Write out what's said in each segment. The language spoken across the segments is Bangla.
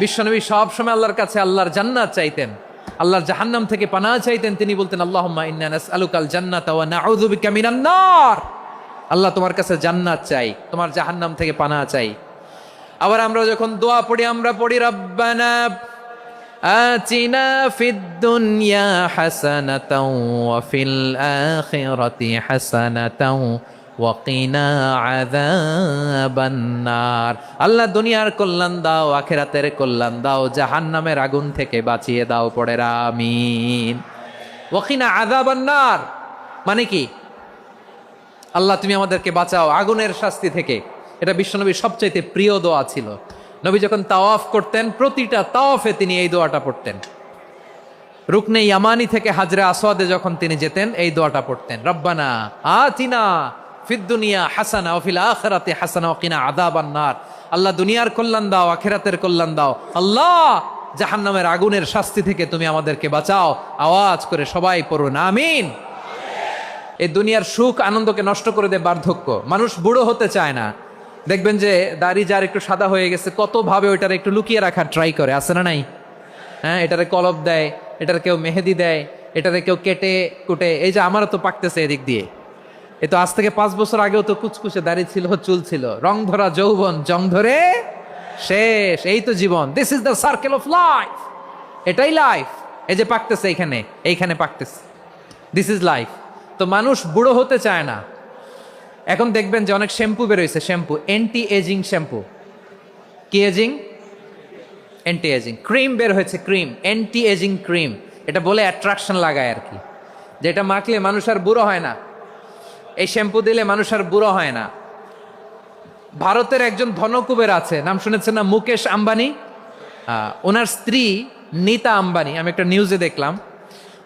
বিশ্বনবী সব সময় আল্লাহর কাছে আল্লাহর জান্নাত চাইতেন, আল্লাহর জাহান্নাম থেকে পানাহ চাইতেন। তিনি বলতেন আল্লাহুম্মা ইন্না নাসআলুকাল জান্নাতা ওয়া নাউযু বিকা মিনান নার। আল্লাহ তোমার কাছে জান্নাত চাই, তোমার জাহান্নাম থেকে পানাহ চাই। আবার আমরা যখন দোয়া পড়ি আমরা পড়ি রব্বানা আতিনা ফিদ দুনিয়া হাসানাতাও ওয়া ফিল আখিরাতি হাসানাতাও ওয়া কিনা আযাবান নার। আল্লাহ দুনিয়ার কল্যাণ দাও, আখিরাতের কল্যাণ দাও, জাহান্নামের আগুন থেকে বাঁচিয়ে দাও। পড়ে আমিন। ওয়া কিনা আযাবান নার মানে কি? আল্লাহ তুমি আমাদেরকে বাঁচাও আগুনের শাস্তি থেকে। এটা বিশ্বনবীর সবচাইতে প্রিয় দোয়া ছিল। নবী যখন তাওয়াফ করতেন প্রতিটা তাওয়াফে তিনি এই দোয়াটা পড়তেন। রুকনে ইয়ামানি থেকে হাজরে আসওয়াদে যখন তিনি যেতেন এই দোয়াটা পড়তেন, রব্বানা আতিনা ফিদ দুনিয়া হাসানা ওয়া ফিল আখিরাতি হাসানা ওয়া কিনা আযাবান নার। আল্লাহ দুনিয়ার কল্যাণ দাও, আখিরাতের কল্যাণ দাও। আল্লাহ জাহান্নামের আগুনের শাস্তি থেকে তুমি আমাদেরকে বাঁচাও। আওয়াজ করে সবাই পড়ুন আমিন। এই দুনিয়ার সুখ আনন্দকে নষ্ট করে দেয় বার্ধক্য। মানুষ বুড়ো হতে চায় না। দেখবেন যে দাড়ি যার একটু সাদা হয়ে গেছে কত ভাবে ওইটার একটু লুকিয়ে রাখার ট্রাই করে, আছে না নাই? হ্যাঁ, এটারে কলপ দেয়, এটার কেউ মেহেদি দেয়, এটারে কেউ কেটে কুটে। এই যে আমারও তো পাকতেছে এদিক দিয়ে। এ তো আজ থেকে 5 বছর আগেও তো কুচকুচে দাড়ি ছিল, চুল ছিল, রং ধরা যৌবন, জং ধরে শেষ। এই তো জীবন। This is the circle of life. এটাই লাইফ। এই যে পাকতেছে এইখানে পাকতেছে, দিস ইজ লাইফ। তো মানুষ বুড়ো হতে চায় না। এখন দেখবেন যে অনেক শ্যাম্পু বেরোইছে, শ্যাম্পু অ্যান্টি এজিং শ্যাম্পু। কি এজিং? Anti ageing. ক্রিম বের হয়েছে, ক্রিম অ্যান্টি এজিং ক্রিম। এটা বলে অ্যাট্রাকশন লাগায় আর কি, যেটা মাখলে মানুষ আর বুড়ো হয় না। এই শ্যাম্পু দিলে মানুষ আর বুড়ো হয় না। ভারতের একজন ধনকুবের আছে, নাম শুনেছেন না? মুকেশ আম্বানি। ওনার স্ত্রী নীতা আম্বানি, আমি একটা নিউজে দেখলাম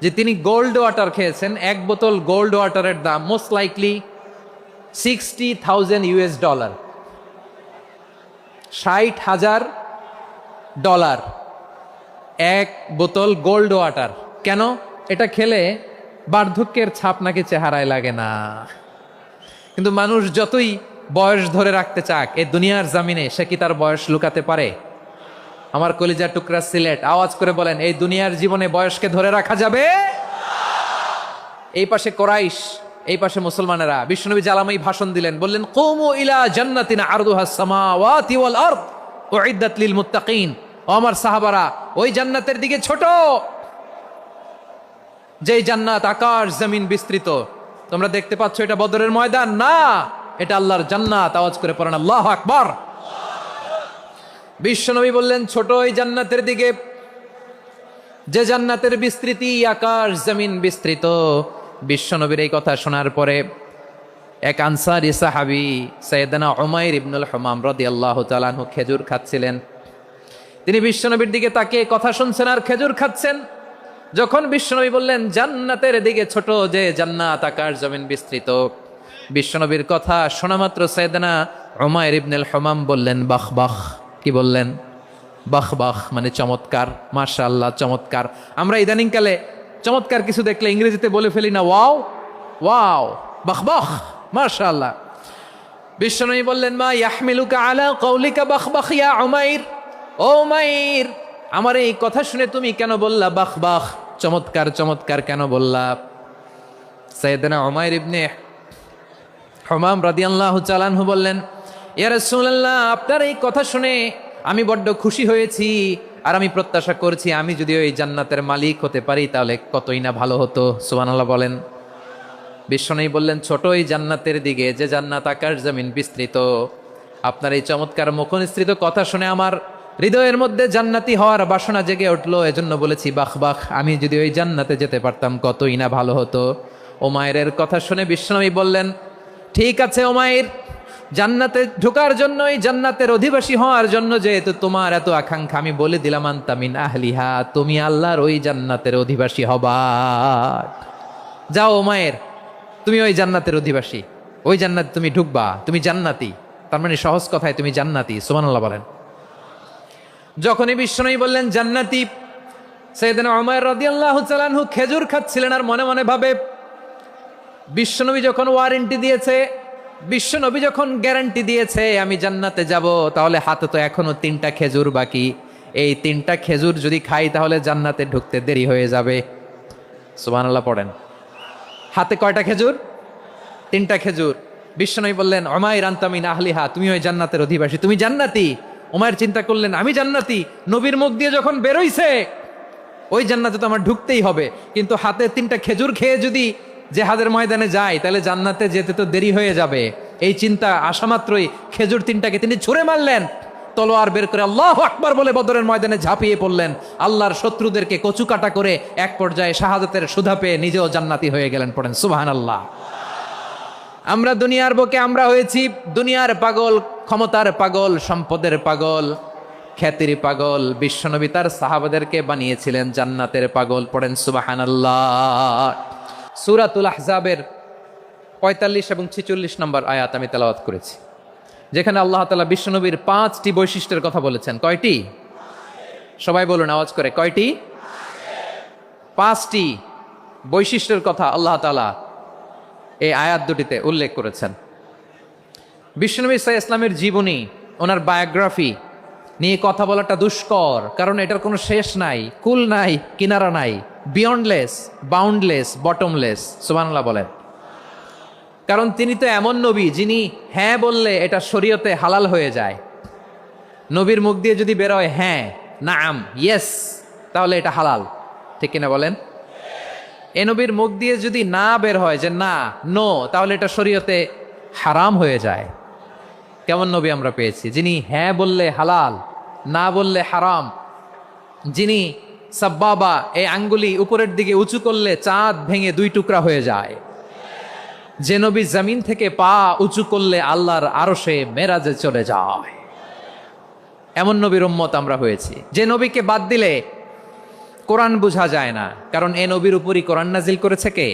যে তিনি গোল্ড ওয়াটার খেয়েছেন। 1 বোতল গোল্ড ওয়াটারের দাম মোস্ট লাইকলি $60,000, $60,000 1 বোতল গোল্ড ওয়াটার। কেন? এটা খেলে বার্ধক্যের ছাপ নাকি চেহারায় লাগে না। কিন্তু মানুষ যতই বয়স ধরে রাখতে চাক এই দুনিয়ার জামিনে, সে কি তার বয়স লুকাতে পারে? আমার কলিজার টুকরা সিলেট, আওয়াজ করে বলেন, এই দুনিয়ার জীবনে বয়সকে ধরে রাখা যাবে? এই পাশে কোরাইশ, এই পাশে মুসলমানেরা। বিশ্বনবী জালামাই ভাষণ দিলেন, বললেন কুমু ইলা জান্নাতিন আরদুহাস সামাওয়াতি ওয়াল আরদ উইদ্দাত লিল মুত্তাকিন। ও আমার সাহাবারা, ওই জান্নাতের দিকে ছোট, যেই জান্নাত আকাশ জমিন বিস্তৃত। তোমরা দেখতে পাচ্ছ এটা বদরের ময়দান না, এটা আল্লাহর জান্নাত। আওয়াজ করে পড়েন আল্লাহু আকবার। বিশ্বনবী বললেন ছোট ওই জান্নাতের দিকে, যে জান্নাতের বিস্তৃতি আকাশ জমিন বিস্তৃত। বিশ্বনবীর এই কথা শোনার পরে এক আনসারী সাহাবী সাইয়েদনা উমাইর ইবনুল হুমাম রাদিয়াল্লাহু তাআলা আনহু খেজুর খাচ্ছিলেন। তিনি বিশ্বনবীর দিকে তাকিয়ে কথা শুনছেন আর খেজুর খাচ্ছেন। যখন বিশ্বনবী বললেন জান্নাতের দিকে ছোট, যে জান্নাত আকাশ জমিন বিস্তৃত, বিশ্বনবীর কথা শোনা মাত্র সাইয়েদনা উমাইর ইবনুল হুমাম বললেন বাহ বাহ। কি বললেন? বাহ বাহ মানে চমৎকার, মাশাআল্লাহ চমৎকার। আমরা ইদানিংকালে চমৎকার কিছু দেখলে ইংরেজিতে বলে ফেলি না, ওয়াও ওয়াও, বাহ বাহ, মাশাআল্লাহ। বিশ্বনবী বললেন মা ইয়াহমিলুকা আলা কওলিকা বাহ বাহ ইয়া উমাইর। ও উমাইর, আমার এই কথা শুনে তুমি কেন বললা বাহ বাহ, চমৎকার চমৎকার কেন বললা? সাইয়েদনা উমাইর ইবনে হুমাম রাদিয়াল্লাহু তাআলা আনহু বললেন ইয়া রাসূলুল্লাহ, আপনার এই কথা শুনে আমি বড্ড খুশি হয়েছি, আর আমি প্রত্যাশা করছি আমি যদি ওই জান্নাতের মালিক হতে পারি তাহলে কতই না ভালো হতো। সুবহানাল্লাহ বলেন। বিশ্বনবী বললেন ছোট ওই জান্নাতের দিকে, যে জান্নাত আকাশ জমিন বিস্তৃত। আপনার এই চমৎকার মুখনিসৃত কথা শুনে আমার হৃদয়ের মধ্যে জান্নাতি হওয়ার বাসনা জেগে উঠলো, এজন্য বলেছি বাহ বাহ, আমি যদি ওই জান্নাতে যেতে পারতাম কতই না ভালো হতো। উমাইরের কথা শুনে বিশ্বনবী বললেন ঠিক আছে উমাইর, জান্নাতে ঢোকার জন্য, এই জান্নাতের অধিবাসী হওয়ার জন্য যেহেতু তোমার এত আকাঙ্ক্ষা, আমি বলে দিলাম আনতা মিন আহলিহা, তুমি আল্লাহর ওই জান্নাতের অধিবাসী হবা। যাও উমাইর, তুমি ওই জান্নাতের অধিবাসী, ওই জান্নাতে তুমি ঢুকবা, তুমি জান্নাতি। তার মানে সহজ কথায় তুমি জান্নাতি। সুবহানাল্লাহ বলেন। যখনই বিশ্বনবী বললেন জান্নাতি, সাইয়েদনা উমাইর রাদিয়াল্লাহু তাআলা আনহু খেজুর খাচ্ছিলেন আর মনে মনে ভাবে বিশ্বনবী যখন ওয়ারেন্টি দিয়েছে, বিশ্বনবী যখন গ্যারান্টি দিয়েছে আমি জান্নাতে যাব, তাহলে হাতে তো এখনো 3টা খেজুর বাকি। এই 3টা খেজুর যদি খাই তাহলে জান্নাতে ঢুকতে দেরি হয়ে যাবে। সুবহানাল্লাহ পড়েন। হাতে কয়টা খেজুর? 3টা খেজুর। বিশ্বনবী বললেন, উমাইর আনতা মিন আহলিহা, তুমি ওই জান্নাতের অধিবাসী, তুমি জান্নাতি। উমাইর চিন্তা করলেন, আমি জান্নাতি, নবীর মুখ দিয়ে যখন বেরোইছে ওই জান্নাতে তো আমার ঢুকতেই হবে, কিন্তু হাতে 3টা খেজুর খেয়ে যদি জেহাদের ময়দানে যায় তাহলে জান্নাতে যেতে তো দেরি হয়ে যাবে। এই চিন্তা আসা মাত্রই খেজুর 3টাকে তিনি ছুঁড়ে মারলেন, তলোয়ার বের করে আল্লাহু আকবার বলে বদরের ময়দানে ঝাঁপিয়ে পড়লেন। আল্লাহর শত্রুদেরকে কচুকাটা করে এক পর্যায়ে শাহাদাতের সুধা পেয়ে নিজেও জান্নাতি হয়ে গেলেন। পড়েন সুবহানাল্লাহ। আমরা দুনিয়ার বুকে আমরা হয়েছি দুনিয়ার পাগল, ক্ষমতার পাগল, সম্পদের পাগল, খ্যাতির পাগল। বিশ্বনবী তার সাহাবাদেরকে বানিয়েছিলেন জান্নাতের পাগল। পড়েন সুবহানাল্লাহ। সূরাতুল আহজাবের 45 এবং 46 নম্বর আয়াত আমি তেলাওয়াত করেছি, যেখানে আল্লাহ তাআলা বিশ্বনবীর 5টি বৈশিষ্ট্যের কথা বলেছেন। কয়টি? সবাই বলুন আওয়াজ করে, কয়টি? 5টি বৈশিষ্ট্যের কথা আল্লাহ তাআলা এই আয়াত দুটিতে উল্লেখ করেছেন। বিশ্বনবী সাল্লাল্লাহু আলাইহি ওয়াসাল্লামের জীবনী, ওনার বায়োগ্রাফি নিয়ে কথা বলাটা দুষ্কর, কারণ এটার কোনো শেষ নাই, কুল নাই, কিনারা নাই, বিয়ন্ডলেস, বাউন্ডলেস, বটমলেস। সুবহানাল্লাহ বলেন। কারণ তিনি তো এমন নবী যিনি হ্যাঁ বললে এটা শরীয়তে হালাল হয়ে যায়। নবীর মুখ দিয়ে যদি বেরোয় হ্যাঁ, নাম, ইয়েস, তাহলে এটা হালাল। ঠিক কিনা বলেন? এ নবীর মুখ দিয়ে যদি না বের হয় যে না, নো, তাহলে এটা শরীয়তে হারাম হয়ে যায়। কেমন নবী আমরা পেয়েছি, যিনি হ্যাঁ বললে হালাল, না বললে হারাম, যিনি সাব্বাবা, এই আঙ্গুলি উপরের দিকে উঁচু করলে চাঁদ ভেঙে 2 টুকরা হয়ে যায়, যে নবী জমিন থেকে পা উঁচু করলে আল্লাহর আরশে মেরাজে চলে যায়। এমন নবীর উম্মত আমরা হয়েছি। যে নবীকে বাদ দিলে কোরআন বোঝা যায় না, কারণ এ নবীর উপরই কোরআন নাজিল করেছে কে?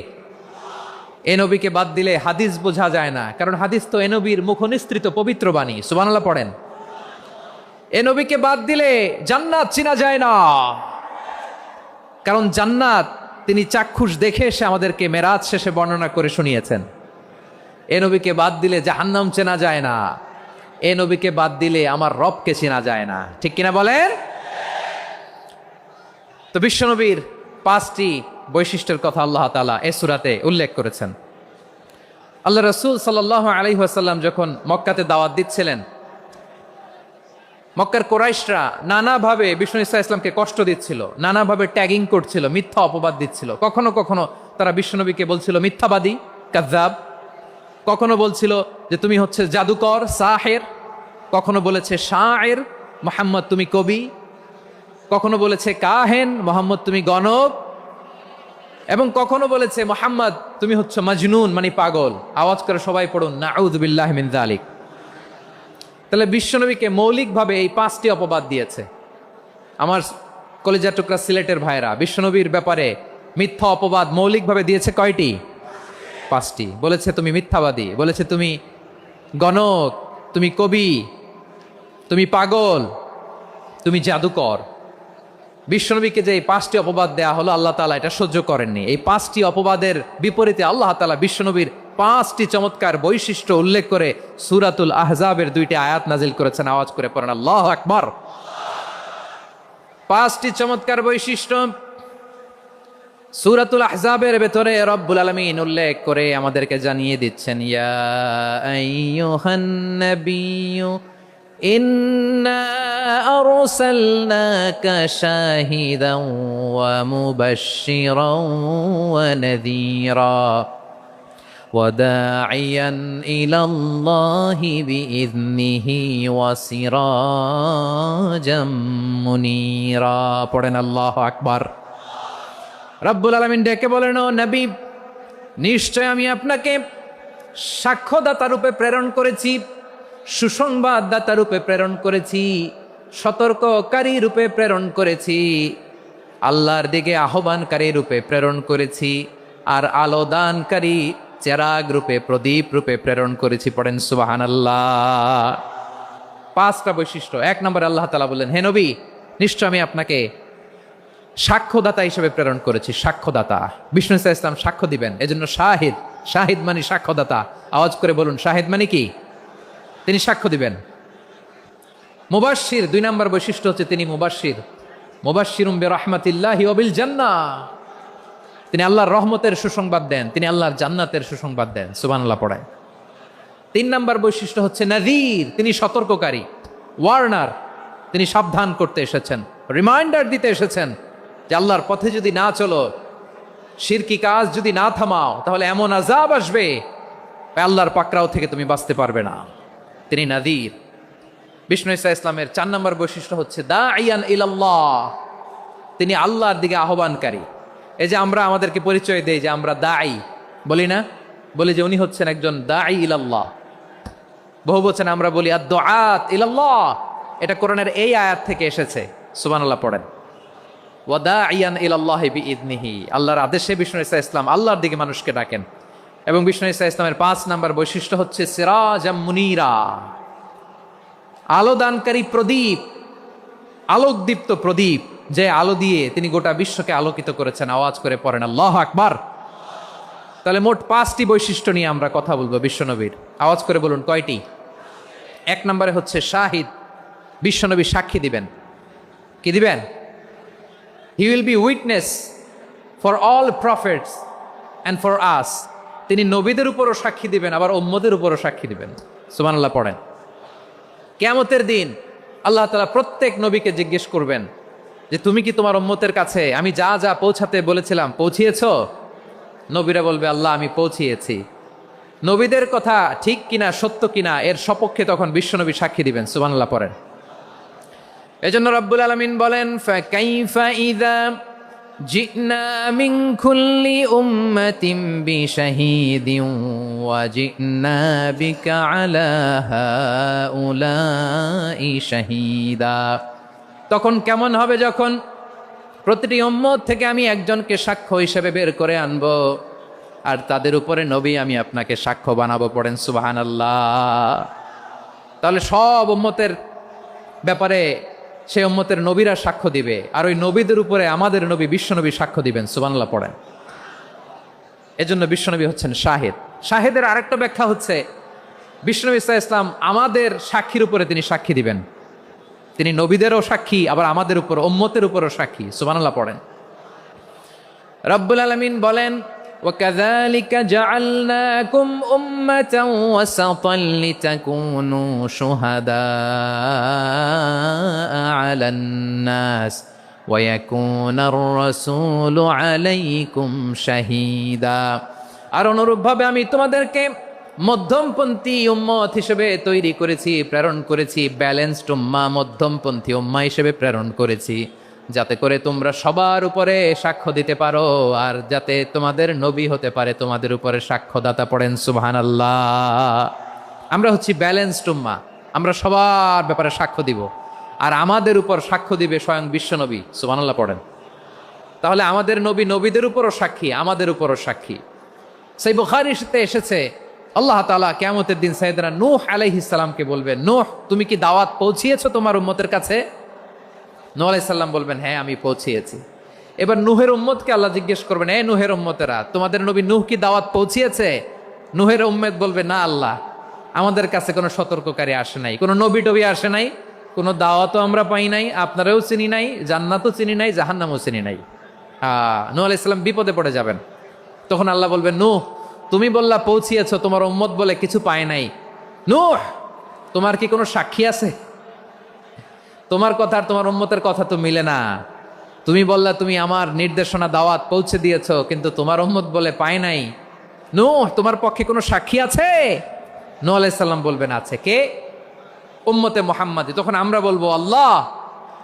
এ নবীকে বাদ দিলে হাদিস বোঝা যায় না, কারণ হাদিস তো এ নবীর মুখনিসৃত পবিত্র বাণী। সুবহানাল্লাহ পড়েন। এ নবীকে বাদ দিলে জান্নাত চিনা যায় না, কারণ জান্নাত তিনি চাক্ষুষ দেখে এসে আমাদেরকে মেরাজ শেষে বর্ণনা করে শুনিয়েছেন। এ নবীকে বাদ দিলে জাহান্নাম চেনা যায় না, এ নবীকে বাদ দিলে আমার রবকে চেনা যায় না। ঠিক কিনা বলেন? তো বিশ্বনবীর 5টি বৈশিষ্ট্যের কথা আল্লাহ তাআলা এই সূরাতে উল্লেখ করেছেন। আল্লাহ রাসূল সাল্লাল্লাহু আলাইহি ওয়াসাল্লাম যখন মক্কাতে দাওয়াত দিচ্ছিলেন, মক্কার কুরাইশরা নানাভাবে বিষ্ণু ইসা ইসলামকে কষ্ট দিচ্ছিল, নানাভাবে ট্যাগিং করছিল, মিথ্যা অপবাদ দিচ্ছিল। কখনো কখনো তারা বিশ্বনবীকে বলছিল মিথ্যাবাদী, কাযযাব। কখনো বলছিল যে তুমি হচ্ছে জাদুকর, সাহের। কখনো বলেছে শায়ের, মুহাম্মদ তুমি কবি। কখনো বলেছে কাহেন, মুহাম্মদ তুমি গণক। এবং কখনো বলেছে মুহাম্মদ তুমি হচ্ছে মাজনুন, মানে পাগল। আওয়াজ করে সবাই পড়ুন নাউযু বিল্লাহি মিন যালিক। তাহলে বিশ্বনবীকে মৌলিকভাবে এই 5টি অপবাদ দিয়েছে। আমার কলিজার টুকরা সিলেটের ভাইরা, বিশ্বনবীর ব্যাপারে মিথ্যা অপবাদ মৌলিকভাবে দিয়েছে কয়টি? 5টি। বলেছে তুমি মিথ্যাবাদী, বলেছে তুমি গণক, তুমি কবি, তুমি পাগল, তুমি জাদুকর। বিশ্বনবীকে যে এই 5টি অপবাদ দেয়া হলো, আল্লাহ তাআলা এটা সহ্য করেননি। এই 5টি অপবাদের বিপরীতে আল্লাহ তাআলা বিশ্বনবীর 5টি চমৎকার বৈশিষ্ট্য উল্লেখ করে সূরাতুল আহজাবের 2টি আয়াত নাজিল করেছেন। আওয়াজ করে পড়েন আল্লাহু আকবার। 5টি চমৎকার বৈশিষ্ট্য সূরাতুল আহজাবের ভেতরে রব্বুল আলামিন উল্লেখ করে আমাদেরকে জানিয়ে দিচ্ছেন, ইয়া আইয়ুহান নাবিয়্যু ইন্না আরসালনাকা শাহিদান ওয়া মুবাশশিরান ওয়া নাযীরা وداعيا إلى الله بإذنه وسراجا منيرا পড়েন আল্লাহু আকবার। রব্বুল আলামিন ডেকে বলেন, ও নবী, নিশ্চয় আমি আপনাকে সাক্ষ্যদাতা রূপে প্রেরণ করেছি, সুসংবাদদাতা রূপে প্রেরণ করেছি, সতর্ককারী রূপে প্রেরণ করেছি, আল্লাহর দিকে আহ্বানকারী রূপে প্রেরণ করেছি, আর আলো দানকারী চেরাগ রূপে, প্রদীপ রূপে প্রেরণ করেছি। পড়েন সুবহানাল্লাহ। 5টা বৈশিষ্ট্য। 1 নম্বরে আল্লাহ তাআলা বললেন, হে নবী, নিশ্চয় আমি আপনাকে সাক্ষ্যদাতা হিসেবে প্রেরণ করেছি। সাক্ষ্যদাতা, বিষ্ণু ইসা ইসলাম সাক্ষ্য দিবেন, এজন্য শাহিদ। শাহিদ মানে সাক্ষ্যদাতা। আওয়াজ করে বলুন, শাহিদ মানে কি? তিনি সাক্ষ্য দিবেন। মুবাশশির, 2 নম্বর বৈশিষ্ট্য হচ্ছে তিনি মুবাশশির। মুবাশশিরুম বিরহমাতিল্লাহি ওয়া বিল জান্নাহ, তিনি আল্লাহর রহমতের সুসংবাদ দেন, তিনি আল্লাহর জান্নাতের সুসংবাদ দেন। সুবহানাল্লাহ পড়ায়। 3 নম্বর বৈশিষ্ট্য হচ্ছে নাযীর, তিনি সতর্ককারী, ওয়ার্নার, তিনি সাবধান করতে এসেছেন, রিমাইন্ডার দিতে এসেছেন যে আল্লাহর পথে যদি না চলো, শিরকি কাজ যদি না থামাও, তাহলে এমন আযাব আসবে আল্লাহর পাকড়াও থেকে তুমি বাঁচতে পারবে না। তিনি নাযীর। বিষ্ণু ঈসা ইসলামের 4 নম্বর বৈশিষ্ট্য হচ্ছে দাঈয়ান ইলাল্লাহ, তিনি আল্লাহর দিকে আহ্বানকারী। এই যে আমরা আমাদেরকে পরিচয় দেই যে আমরা দাঈ, বলি না? বলি যে উনি হচ্ছেন একজন দাঈ ইলাল্লাহ। বহু বচনে আমরা বলি আদ-দুআত ইলাল্লাহ, এটা কোরআনের এই আয়াত থেকে এসেছে। সুবহানাল্লাহ পড়েন। ওয়া দাঈয়ান ইলাল্লাহি বিইذনিহি, আল্লাহর আদেশে বিষ্ণু ঈসা ইসলাম আল্লাহর দিকে মানুষকে ডাকেন। এবং বিষ্ণু ঈসা ইসলামের 5 নম্বর বৈশিষ্ট্য হচ্ছে সিরাজাম মুনীরা, আলোদানকারী প্রদীপ, আলোকদীপ্ত প্রদীপ, যে আলো দিয়ে তিনি গোটা বিশ্বকে আলোকিত করেছেন। আওয়াজ করে পড়েন আল্লাহু আকবার। তাহলে মোট 5টি বৈশিষ্ট্য নিয়ে আমরা কথা বলবো বিশ্বনবীর। আওয়াজ করে বলুন কয়টি? 1 নম্বরে হচ্ছে শাহিদ, বিশ্বনবী সাক্ষী দিবেন। কি দিবেন? He will be witness for all prophets and for us, তিনি নবীদের উপরও সাক্ষী দিবেন, আবার উম্মতের উপরও সাক্ষী দিবেন। সুবহানাল্লাহ পড়েন। কিয়ামতের দিন আল্লাহ তাআলা প্রত্যেক নবীকে জিজ্ঞেস করবেন যে তুমি কি তোমার উম্মতের কাছে আমি যা যা পৌঁছাতে বলেছিলাম পৌঁছিয়েছো? নবীরা বলবে আল্লাহ আমি পৌঁছিয়েছি। নবীদের কথা ঠিক কিনা, সত্য কিনা, এর সপক্ষে তখন বিশ্বনবী সাক্ষী দিবেন। সুবহানাল্লাহ পড়েন। এজন্য রব্বুল আলামিন বলেন ফাকাইফা ইযা জিনা মিন কুল্লি উম্মাতিন বিশাহীদিন ওয়া জিনা বিকা আলা হাউলাই শাহীদা, তখন কেমন হবে যখন প্রতিটি উম্মত থেকে আমি একজনকে সাক্ষ্য হিসেবে বের করে আনবো, আর তাদের উপরে নবী আমি আপনাকে সাক্ষ্য বানাবো। পড়েন সুবহানাল্লাহ। তাহলে সব উম্মতের ব্যাপারে সে উম্মতের নবীরা সাক্ষ্য দিবে, আর ওই নবীদের উপরে আমাদের নবী বিশ্বনবী সাক্ষ্য দিবেন। সুবহানাল্লাহ পড়েন। এজন্য বিশ্বনবী হচ্ছেন শাহেদ। শাহেদের আরেকটা ব্যাখ্যা হচ্ছে বিশ্বনবী ইসা ইসলাম আমাদের সাক্ষীর উপরে তিনি সাক্ষী দিবেন। তিনি নবীদেরও সাক্ষী, আবার আমাদের উপর উম্মতের উপরও সাক্ষী। সুবহানাল্লাহ পড়েন। রব্বুল আলামিন বলেন وَكَذَلِكَ جَعَلْنَاكُمْ أُمَّةً وَسَطًا لِتَكُونُوا شُهَدَاءَ عَلَى النَّاسِ وَيَكُونَ الرَّسُولُ عَلَيْكُمْ شَهِيدًا, আর অনুরূপভাবে আমি তোমাদেরকে মধ্যমপন্থী উম্মত হিসেবে তৈরি করেছি, প্রেরণ করেছি। ব্যালেন্সড উম্মা, মধ্যমপন্থী উম্মা হিসেবে প্রেরণ করেছি, যাতে করে তোমরা সবার উপরে সাক্ষ্য দিতে পারো, আর যাতে তোমাদের নবী হতে পারে তোমাদের উপরে সাক্ষ্যদাতা। পড়েন সুবহানাল্লাহ। আমরা হচ্ছি ব্যালেন্সড উম্মা, আমরা সবার ব্যাপারে সাক্ষ্য দিব, আর আমাদের উপর সাক্ষ্য দিবে স্বয়ং বিশ্বনবী। সুবহানাল্লাহ পড়েন। তাহলে আমাদের নবী নবীদের উপরও সাক্ষী, আমাদের উপরও সাক্ষী। সেই বুখারীতে এসেছে আল্লাহ তাআলা কিয়ামতের দিন সাইয়েদনা নূহ আলাইহিস সালামকে বলবেন, নূহ তুমি কি দাওয়াত পৌঁছিয়েছো তোমার উম্মতের কাছে? নূহ আলাইহিস সালাম বলবেন হ্যাঁ আমি পৌঁছিয়েছি। এবার নূহের উম্মতকে আল্লাহ জিজ্ঞেস করবেন, এ নূহের উম্মতেরা, তোমাদের নবী নূহ কি দাওয়াত পৌঁছিয়েছে? নূহের উম্মত বলবে না আল্লাহ, আমাদের কাছে কোনো সতর্ককারী আসে নাই, কোনো নবী টবি আসে নাই, কোনো দাওয়াতও আমরা পাই নাই, আপনারাও চিনি নাই, জান্নাতও চিনি নাই, জাহান্নামও চিনি নাই। নূহ আলাইহিস সালাম বিপদে পড়ে যাবেন। তখন আল্লাহ বলবেন, নূহ তুমি বললা পৌঁছিয়েছো, তোমার উম্মত বলে কিছু পায় নাই। নূহ তোমার কি কোনো সাক্ষী আছে? তোমার কথা আর তোমার উম্মতের কথা তো মিলে না। তুমি বললা তুমি আমার নির্দেশনা দাওয়াত পৌঁছে দিয়েছো, কিন্তু তোমার উম্মত বলে পায় নাই। নূহ তোমার পক্ষে কোনো সাক্ষী আছে? নূহ আলাইহিস সালাম বলবেন আছে। কে? উম্মতে মুহাম্মাদি। তখন আমরা বলবো আল্লাহ,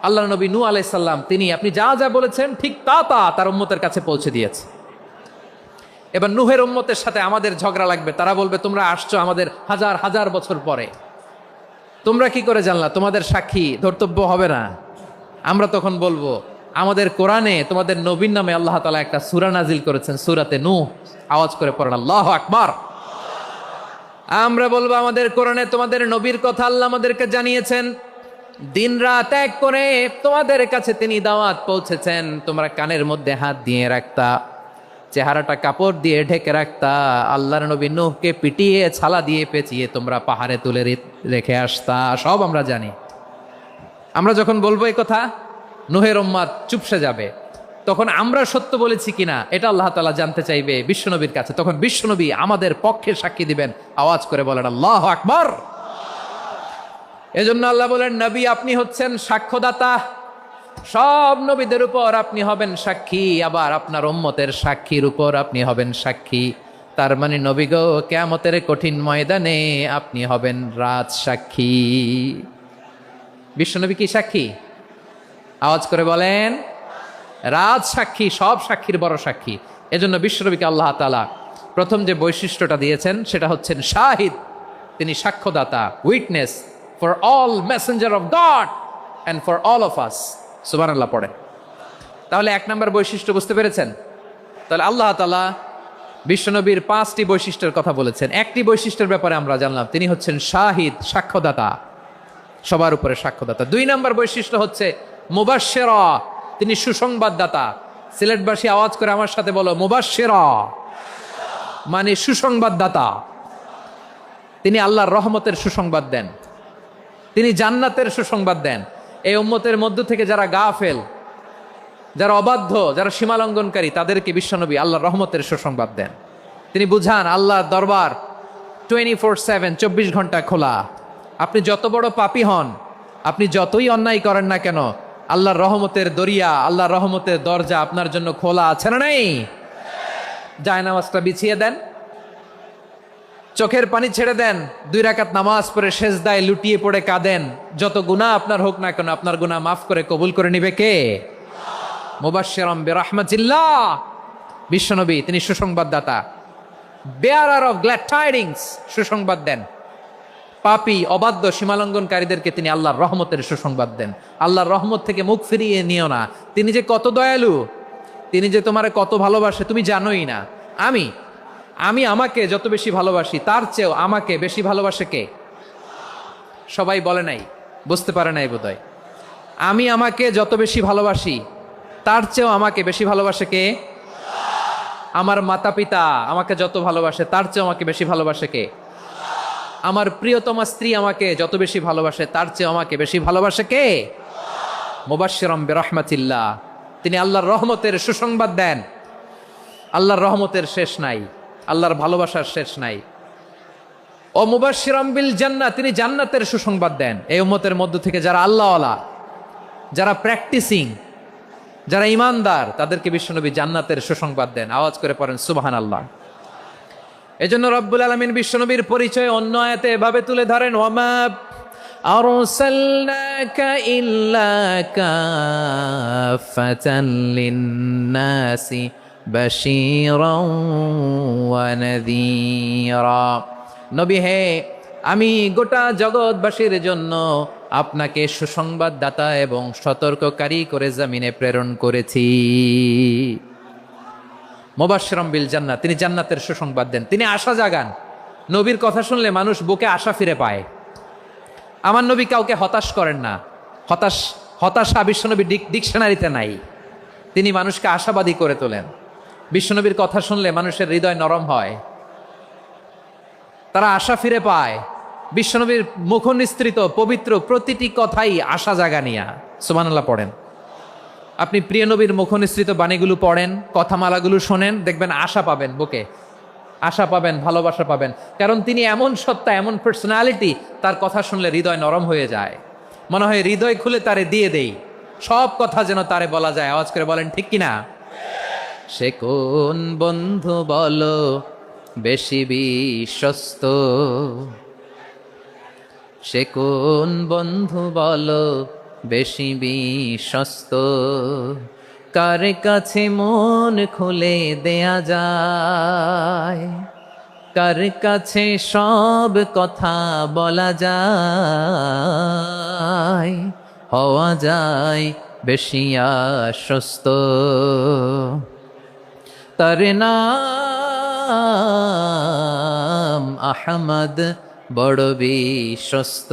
আল্লাহর নবী নূহ আলাইহিস সালাম তিনি আপনি যা যা বলেছেন ঠিক তা তা তার উম্মতের কাছে পৌঁছে দিয়েছে। এবার নূহের উম্মতের সাথে আমাদের ঝগড়া লাগবে। তারা বলবে তোমরা আসছো আমাদের হাজার হাজার বছর পরে, তোমরা কি করে জানলা? তোমাদের সাক্ষী ধর্তব্য হবে না। আমরা তখন বলবো আমাদের কোরআনে তোমাদের নবীর নামে আল্লাহ তাআলা একটা সূরা নাজিল করেছেন, সূরাতে নূহ। আওয়াজ করে পড়েন আল্লাহু আকবার। আমরা বলবো আমাদের কোরআনে তোমাদের নবীর কথা আল্লাহ আমাদেরকে জানিয়েছেন, দিন রাত এক করে তোমাদের কাছে তিনি দাওয়াত পৌঁছেছেন। তোমরা কানের মধ্যে হাত দিয়ে রাখতা, চেহারাটা কাপড় দিয়ে ঢেকে রাখতা, আল্লাহর নবী নূহকে পিটিয়ে ছালা দিয়ে পেঁচিয়ে তোমরা পাহাড়ে তুলে রেখে আসতা। সব আমরা জানি। আমরা যখন বলবো এই কথা, নূহের উম্মাত চুপসে যাবে। তখন আমরা সত্য বলেছি কিনা এটা আল্লাহ তাআলা জানতে চাইবে বিশ্বনবীর কাছে। তখন বিশ্বনবী আমাদের পক্ষে সাক্ষী দিবেন। আওয়াজ করে বলেন আল্লাহু আকবার। এজন্য আল্লাহ বলেন, নবী আপনি হচ্ছেন সাক্ষ্যদাতা, সব নবীদের উপর আপনি হবেন সাক্ষী, আবার আপনার উম্মতের সাক্ষীর উপর আপনি হবেন সাক্ষী। তার মানে নবী গো, কিয়ামতের কঠিন ময়দানে আপনি হবেন রাজ সাক্ষী। বিশ্বনবী কি সাক্ষী? আওয়াজ করে বলেন, রাজ সাক্ষী, সব সাক্ষীর বড় সাক্ষী। এজন্য বিশ্বনবীকে আল্লাহ তাআলা প্রথম যে বৈশিষ্ট্যটা দিয়েছেন সেটা হচ্ছেন শাহিদ। তিনি সাক্ষ্যদাতা, witness for all messenger of God and for all of us. সুবহানাল্লাহ পড়েন। তাহলে এক নম্বর বৈশিষ্ট্য বুঝতে পেরেছেন? তাহলে আল্লাহ তাআলা বিশ্বনবীর 5টি বৈশিষ্ট্যের কথা বলেছেন। একটি বৈশিষ্ট্যের ব্যাপারে আমরা জানলাম, তিনি হচ্ছেন শাহিদ, সাক্ষ্যদাতা, সবার উপরে সাক্ষ্যদাতা। 2 নম্বর বৈশিষ্ট্য হচ্ছে মুবাশশিরা, তিনি সুসংবাদদাতা। সিলেটবাসী আওয়াজ করে আমার সাথে বলো, মুবাশশিরা মানে সুসংবাদদাতা। তিনি আল্লাহর রহমতের সুসংবাদ দেন, তিনি জান্নাতের সুসংবাদ দেন। এই উম্মতের মধ্য থেকে যারা গাফেল, যারা অবাধ্য, যারা সীমালঙ্ঘনকারী, তাদেরকে বিশ্বনবী আল্লাহর রহমতের সুসংবাদ দেন। তিনি বুঝান আল্লাহর দরবার 24/7, 24 ঘন্টা খোলা। আপনি যত বড় পাপী হন, আপনি যতই অন্যায় করেন না কেন, আল্লাহর রহমতের দরিয়া, আল্লাহর রহমতের দরজা আপনার জন্য খোলা আছে না নেই? জায়নামাজটা বিছিয়ে দেন, চোখের পানি ছেড়ে দেন, 2 রাকাত নামাজ পড়ে সেজদায় লুটিয়ে পড়ে কাঁদেন। যত গুনাহ আপনার হোক না কেন, আপনার গুনাহ মাফ করে কবুল করে নিবে কে? মুবাশশিরাম বিরাহমাতিল্লাহ। বিশ্বনবী তিনি সুসংবাদদাতা, বেয়ারার অফ গ্ল্যাড টাইডিংস, সুসংবাদ দেন। পাপী, অবাধ্য, সীমালঙ্ঘনকারীদেরকে তিনি আল্লাহর রহমতের সুসংবাদ দেন। আল্লাহর রহমত থেকে মুখ ফিরিয়ে নিও না। তিনি যে কত দয়ালু, তিনি যে তোমারে কত ভালোবাসে তুমি জানোই না। আমি আমাকে যত বেশি ভালোবাসি, তার চেয়েও আমাকে বেশি ভালোবাসে কে? সবাই বলে নাই, বুঝতে পারে নাই বোধহয়। আমি আমাকে যত বেশি ভালোবাসি, তার চেয়েও আমাকে বেশি ভালোবাসে কে? আমার মাতা পিতা আমাকে যত ভালোবাসে, তার চেয়েও আমাকে বেশি ভালোবাসে কে? আমার প্রিয়তমা স্ত্রী আমাকে যত বেশি ভালোবাসে, তার চেয়েও আমাকে বেশি ভালোবাসে কে? মুবাশশিরাম বিরাহমাতিল্লাহ, তিনি আল্লাহর রহমতের সুসংবাদ দেন। আল্লাহর রহমতের শেষ নাই, আল্লাহর ভালোবাসার শেষ নাই। ও মুবাশশিরাম বিল জান্নাহ, তিনি জান্নাতের সুসংবাদ দেন। এই উম্মতের মধ্য থেকে যারা আল্লাহওয়ালা, যারা প্র্যাকটিসিং, যারা ইমানদার, তাদেরকে বিশ্বনবী জান্নাতের সুসংবাদ দেন। আওয়াজ করে পড়েন সুবহানাল্লাহ। এজন্য রব্বুল আলামিন বিশ্বনবীর পরিচয় অন্য আয়াতে এভাবে তুলে ধরেন, ওয়ামা আরসালনাকা ইল্লা কাফাতান লিন্নাসি বাশীরাও ওয়া নাযীরা। নবী হে, আমি গোটা জগৎবাসীর জন্য আপনাকে সুসংবাদদাতা এবং সতর্ককারী করে জমিনে প্রেরণ করেছি। মুবাশশিরাম বিল জান্নাহ, তিনি জান্নাতের সুসংবাদ দেন, তিনি আশা জাগান। নবীর কথা শুনলে মানুষ বুকে আশা ফিরে পায়। আমার নবী কাউকে হতাশ করেন না। হতাশা বিশ্বনবী ডিকশনারিতে নাই। তিনি মানুষকে আশাবাদী করে তোলেন। বিশ্বনবীর কথা শুনলে মানুষের হৃদয় নরম হয়, তারা আশা ফিরে পায়। বিশ্বনবীর মুখ নিঃসৃত পবিত্র প্রতিটি কথাই আশা জাগানিয়া। সুবহানাল্লাহ পড়েন। আপনি প্রিয় নবীর মুখ নিঃসৃত বাণীগুলো পড়েন, কথামালাগুলো শোনেন, দেখবেন আশা পাবেন, বুকে আশা পাবেন, ভালোবাসা পাবেন। কারণ তিনি এমন সত্তা, এমন পার্সোনালিটি, তার কথা শুনলে হৃদয় নরম হয়ে যায়। মনে হয় হৃদয় খুলে তারে দিয়ে দেই, সব কথা যেন তারে বলা যায়। আওয়াজ করে বলেন ঠিক কিনা? সে কোন বন্ধু বলো বেশি বিশ্বস্ত, সে কোন বন্ধু বলো বেশি বিশ্বস্ত, কার কাছে মন খুলে দেয়া যায়, কার কাছে সব কথা বলা যায়, হওয়া যায় বেশি আশ্বস্ত। তার নাম আহমদ, বড় বিশ্বস্ত।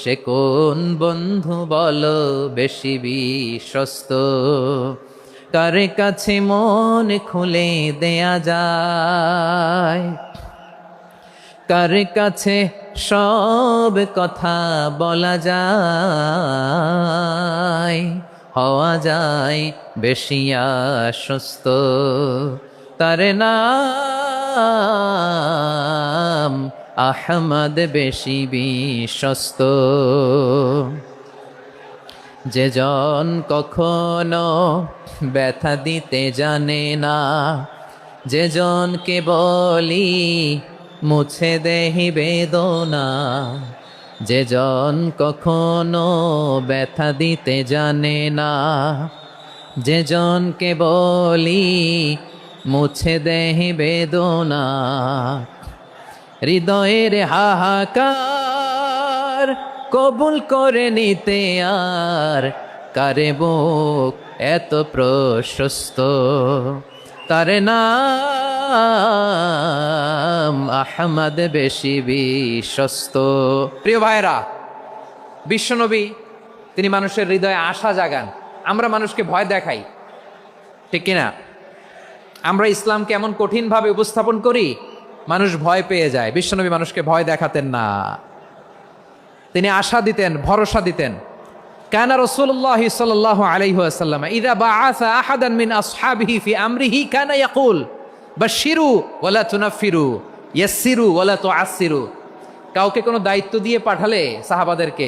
সে কোন বন্ধু বলো বেশি বিশ্বস্ত, কার কাছে মন খুলে দেয়া যায়, কার কাছে সব কথা বলা যায়, হওয়া যায় বেশি আশ্বস্ত, তার নাম আহমদ বেশি বিশ্বস্ত। যে জন কখনো ব্যথা দিতে জানে না, যে জনকে বলি মুছে দেহি বেদনা, যে জন কখনো ব্যথা দিতে জানে না, যে জনকে বলি মুছে দেহি বেদনা, হৃদয়ের হাহাকার কবুল করে নিতে আর কারে বুক এত প্রশস্ত, তার নাম আহমদ বেশি বিশ্বস্ত। প্রিয় ভাইরা, বিশ্বনবী তিনি মানুষের হৃদয়ে আশা জাগান। আমরা মানুষকে ভয় দেখাই, ঠিক কিনা? আমরা ইসলামকে এমন কঠিনভাবে উপস্থাপন করি, মানুষ ভয় পেয়ে যায়। বিশ্বনবী মানুষকে ভয় দেখাতেন না, তিনি আশা দিতেন, ভরসা দিতেন। কানা রাসূলুল্লাহ সাল্লাল্লাহু আলাইহি ওয়াসাল্লাম ইযা বাআসা আহাদান মিন আসহাবিহি ফি আমরিহি কানা ইয়াকুল বাশশিরু ওয়ালা তুনাফিরু ইয়াসসিরু ওয়ালা তুআসসিরু। কাউকে কোনো দায়িত্ব দিয়ে পাঠালে সাহাবাদেরকে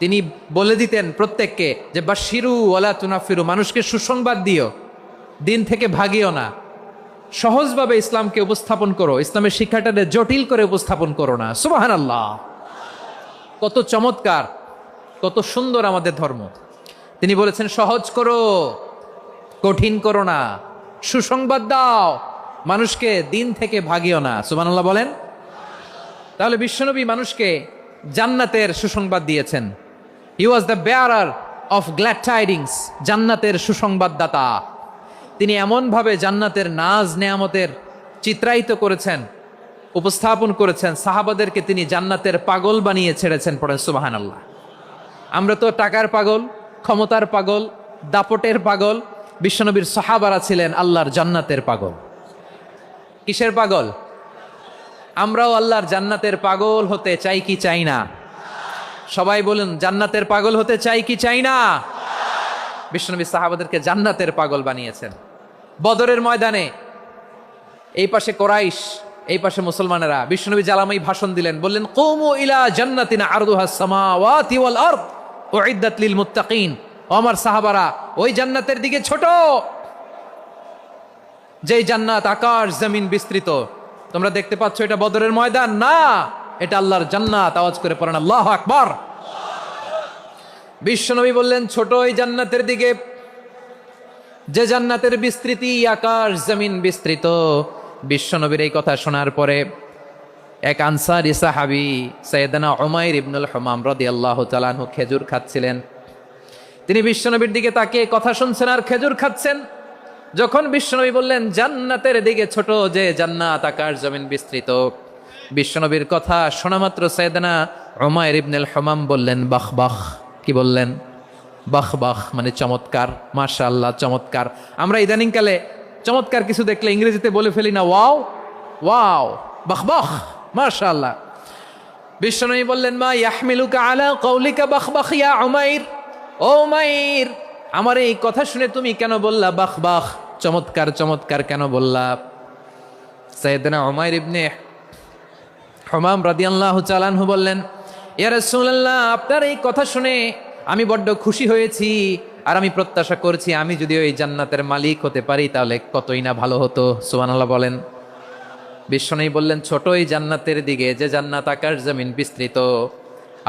তিনি বলে দিতেন প্রত্যেককে যে বাশশিরু ওয়ালা তুনাফিরু, মানুষকে সুসংবাদ দিও, দিন থেকে ভাগিও না, সহজভাবে ইসলামকে উপস্থাপন করো, ইসলামের শিক্ষাটাকে জটিল করে উপস্থাপন করো না। সুবহানাল্লাহ, কত চমৎকার, কত সুন্দর আমাদের ধর্ম। তিনি বলেছেন সহজ করো, কঠিন করো না, সুসংবাদ দাও, মানুষকে দিন থেকে ভাগিও না। সুবহানাল্লাহ বলেন। তাহলে বিশ্বনবী মানুষকে জান্নাতের সুসংবাদ দিয়েছেন। He was the bearer of glad tidings, জান্নাতের সুসংবাদদাতা। তিনি এমনভাবে জান্নাতের নাজ নেয়ামতের চিত্রায়িত করেছেন, উপস্থাপন করেছেন, সাহাবাদেরকে তিনি জান্নাতের পাগল বানিয়ে ছেড়েছেন। পড়েন সুবহানাল্লাহ। আমরা তো টাকার পাগল, ক্ষমতার পাগল, দাপটের পাগল। বিশ্বনবীর সাহাবারা ছিলেন আল্লাহর জান্নাতের পাগল। কিসের পাগল? আমরাও আল্লাহর জান্নাতের পাগল হতে চাই কি চাই না? সবাই বলুন, জান্নাতের পাগল হতে চাই কি চাই না? বিশ্বনবী সাহাবাদেরকে জান্নাতের পাগল বানিয়েছেন। বদরের ময়দানে এই পাশে কোরাইশ, এই পাশে মুসলমানেরা। বিশ্বনবী জালামাই ভাষণ দিলেন, বললেন কুমু ইলা জান্নাতিনা আরদুহাস সামাওয়াতি ওয়াল আরদ উইদ্দাত লিল মুত্তাকিন। ও আমার সাহাবারা, ওই জান্নাতের দিকে ছোট, যেই জান্নাত আকাশ জমিন বিস্তৃত। তোমরা দেখতে পাচ্ছ এটা বদরের ময়দান না, এটা আল্লাহর জান্নাত। আওয়াজ করে পড়েন আল্লাহু আকবার। বিশ্বনবী বললেন ছোট ওই জান্নাতের দিকে, যে জান্নাতের বিস্তৃতি আকাশ জমিন বিস্তৃত। বিশ্বনবীর এই কথা শোনার পরে এক আনসারী সাহাবী সাইয়েদনা উমাইর ইবনুল হুমাম রাদিয়াল্লাহু তাআলা আনহু খেজুর খাচ্ছিলেন। তিনি বিশ্বনবীর দিকে তাকিয়ে কথা শুনছেন আর খেজুর খাচ্ছেন। যখন বিশ্বনবী বললেন জান্নাতের দিকে ছোট, যে জান্নাত আকাশ জমিন বিস্তৃত, বিশ্বনবীর কথা শোনা মাত্র সাইয়েদনা উমাইর ইবনুল হুমাম বললেন বাহ বাহ। কি বললেন? বাহ বাহ, মানে চমৎকার, মাশাআল্লাহ, চমৎকার। আমরা ইদানিংকালে চমৎকার কিছু দেখলে ইংরেজিতে বলে ফেলি না, ওয়াও ওয়াও, বাহ বাহ, মাশাআল্লাহ। বিশ্বনবী বললেন মা ইয়াহমিলুকা আলা কওলিকা বাহ বাহ ইয়া উমাইর। ও উমাইর, আমার এই কথা শুনে তুমি কেন বললা বাহ বাহ, চমৎকার চমৎকার কেন বললা? সাইয়েদনা উমাইর ইবনে হুমাম রাদিয়াল্লাহু তাআলা আনহু বললেন ইয়া রাসূলুল্লাহ, আপনার এই কথা শুনে আমি বড্ড খুশি হয়েছি, আর আমি প্রত্যাশা করছি আমি যদি ওই জান্নাতের মালিক হতে পারি তাহলে কতই না ভালো হতো। সুবহানাল্লাহ বলেন। বিশ্বনবী বললেন ছোট এই জান্নাতের দিকে, যে জান্নাত আকাশ জমিন বিস্তৃত।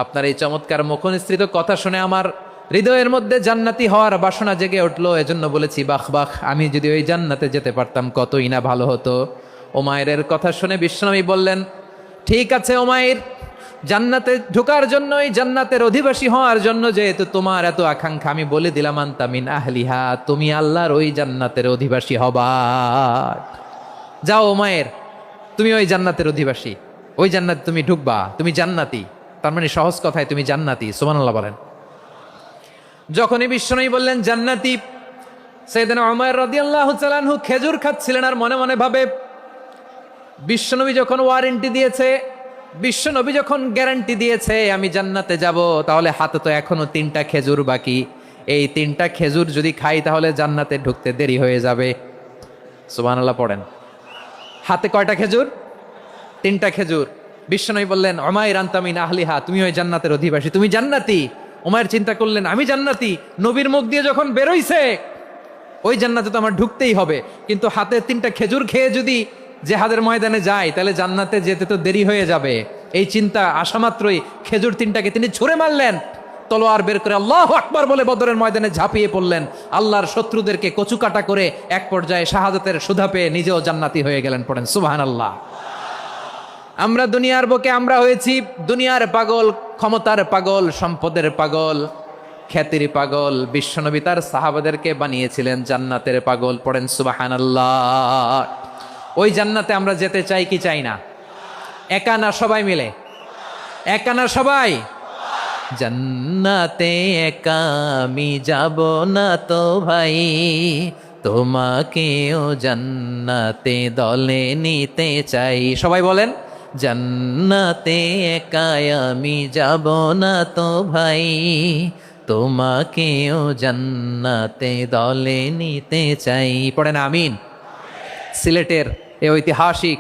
আপনার এই চমৎকার মুখনিসৃত কথা শুনে আমার হৃদয়ের মধ্যে জান্নাতি হওয়ার বাসনা জেগে উঠলো, এজন্য বলেছি বাহ বাহ, আমি যদি ওই জান্নাতে যেতে পারতাম কতই না ভালো হতো। উমাইরের কথা শুনে বিশ্বনবী বললেন ঠিক আছে উমাইর, জান্নাতে ঢোকার জন্য, এই জান্নাতের অধিবাসী হওয়ার জন্য যেহেতু তোমার এত আকাঙ্ক্ষা, আমি বলে দিলাম আনতা মিন আহলিহা, তুমি আল্লাহর ওই জান্নাতের অধিবাসী হবা। যাও উমাইর, তুমি ওই জান্নাতের অধিবাসী, ওই জান্নাতে তুমি ঢুকবা, তুমি জান্নাতি। তার মানে সহজ কথায় তুমি জান্নাতি। সুবহানাল্লাহ বলেন। যখনই বিশ্বনবী বললেন জান্নাতি, সাইয়েদনা উমাইর রাদিয়াল্লাহু তাআলা আনহু খেজুর খাচ্ছিলেন আর মনে মনে ভাবে বিশ্বনবী যখন ওয়ারেন্টি দিয়েছে বিশ্ব নবী যখন গ্যারান্টি দিয়েছে আমি জান্নাতে যাব, তাহলে হাতে তো এখনো 3টা খেজুর বাকি। এই 3টা খেজুর যদি খাই তাহলে জান্নাতে ঢুকতে দেরি হয়ে যাবে। সুবহানাল্লাহ পড়েন। হাতে কয়টা খেজুর? 3টা খেজুর। বিশ্বনবী বললেন উমাইর আনতা মিন আহলিহা, তুমি ওই জান্নাতের অধিবাসী, তুমি জান্নাতি। উমাইর চিন্তা করলেন আমি জান্নাতি, নবীর মুখ দিয়ে যখন বেরোইছে ওই জান্নাতে তো আমার ঢুকতেই হবে, কিন্তু হাতে 3টা খেজুর খেয়ে যদি জেহাদের ময়দানে যায় তাহলে জান্নাতে যেতে তো দেরি হয়ে যাবে। এই চিন্তা আসা মাত্রই খেজুর 3টাকে তিনি ছুঁড়ে মারলেন, তলোয়ার বের করে আল্লাহু আকবার বলে বদরের ময়দানে ঝাঁপিয়ে পড়লেন। আল্লাহর শত্রুদেরকে কচুকাটা করে এক পর্যায়ে শাহাদাতের সুধা পেয়ে নিজেও জান্নাতি হয়ে গেলেন। পড়েন সুবহানাল্লাহ। আমরা দুনিয়ার বুকে আমরা হয়েছি দুনিয়ার পাগল, ক্ষমতার পাগল, সম্পদের পাগল, খ্যাতির পাগল। বিশ্বনবী তার সাহাবাদেরকে বানিয়েছিলেন জান্নাতের পাগল। পড়েন সুবহানাল্লাহ। ওই জান্নাতে আমরা যেতে চাই কি চাই না? একা না সবাই মিলে? একা না সবাই? জান্নাতে একা আমি যাব না তো ভাই, তোমাকেও জান্নাতে দলে নিতে চাই। সবাই বলেন জান্নাতে একা আমি যাব না তো ভাই, তোমাকেও জান্নাতে দলে নিতে চাই। পড়েন আমিন। সিলেটের এই ঐতিহাসিক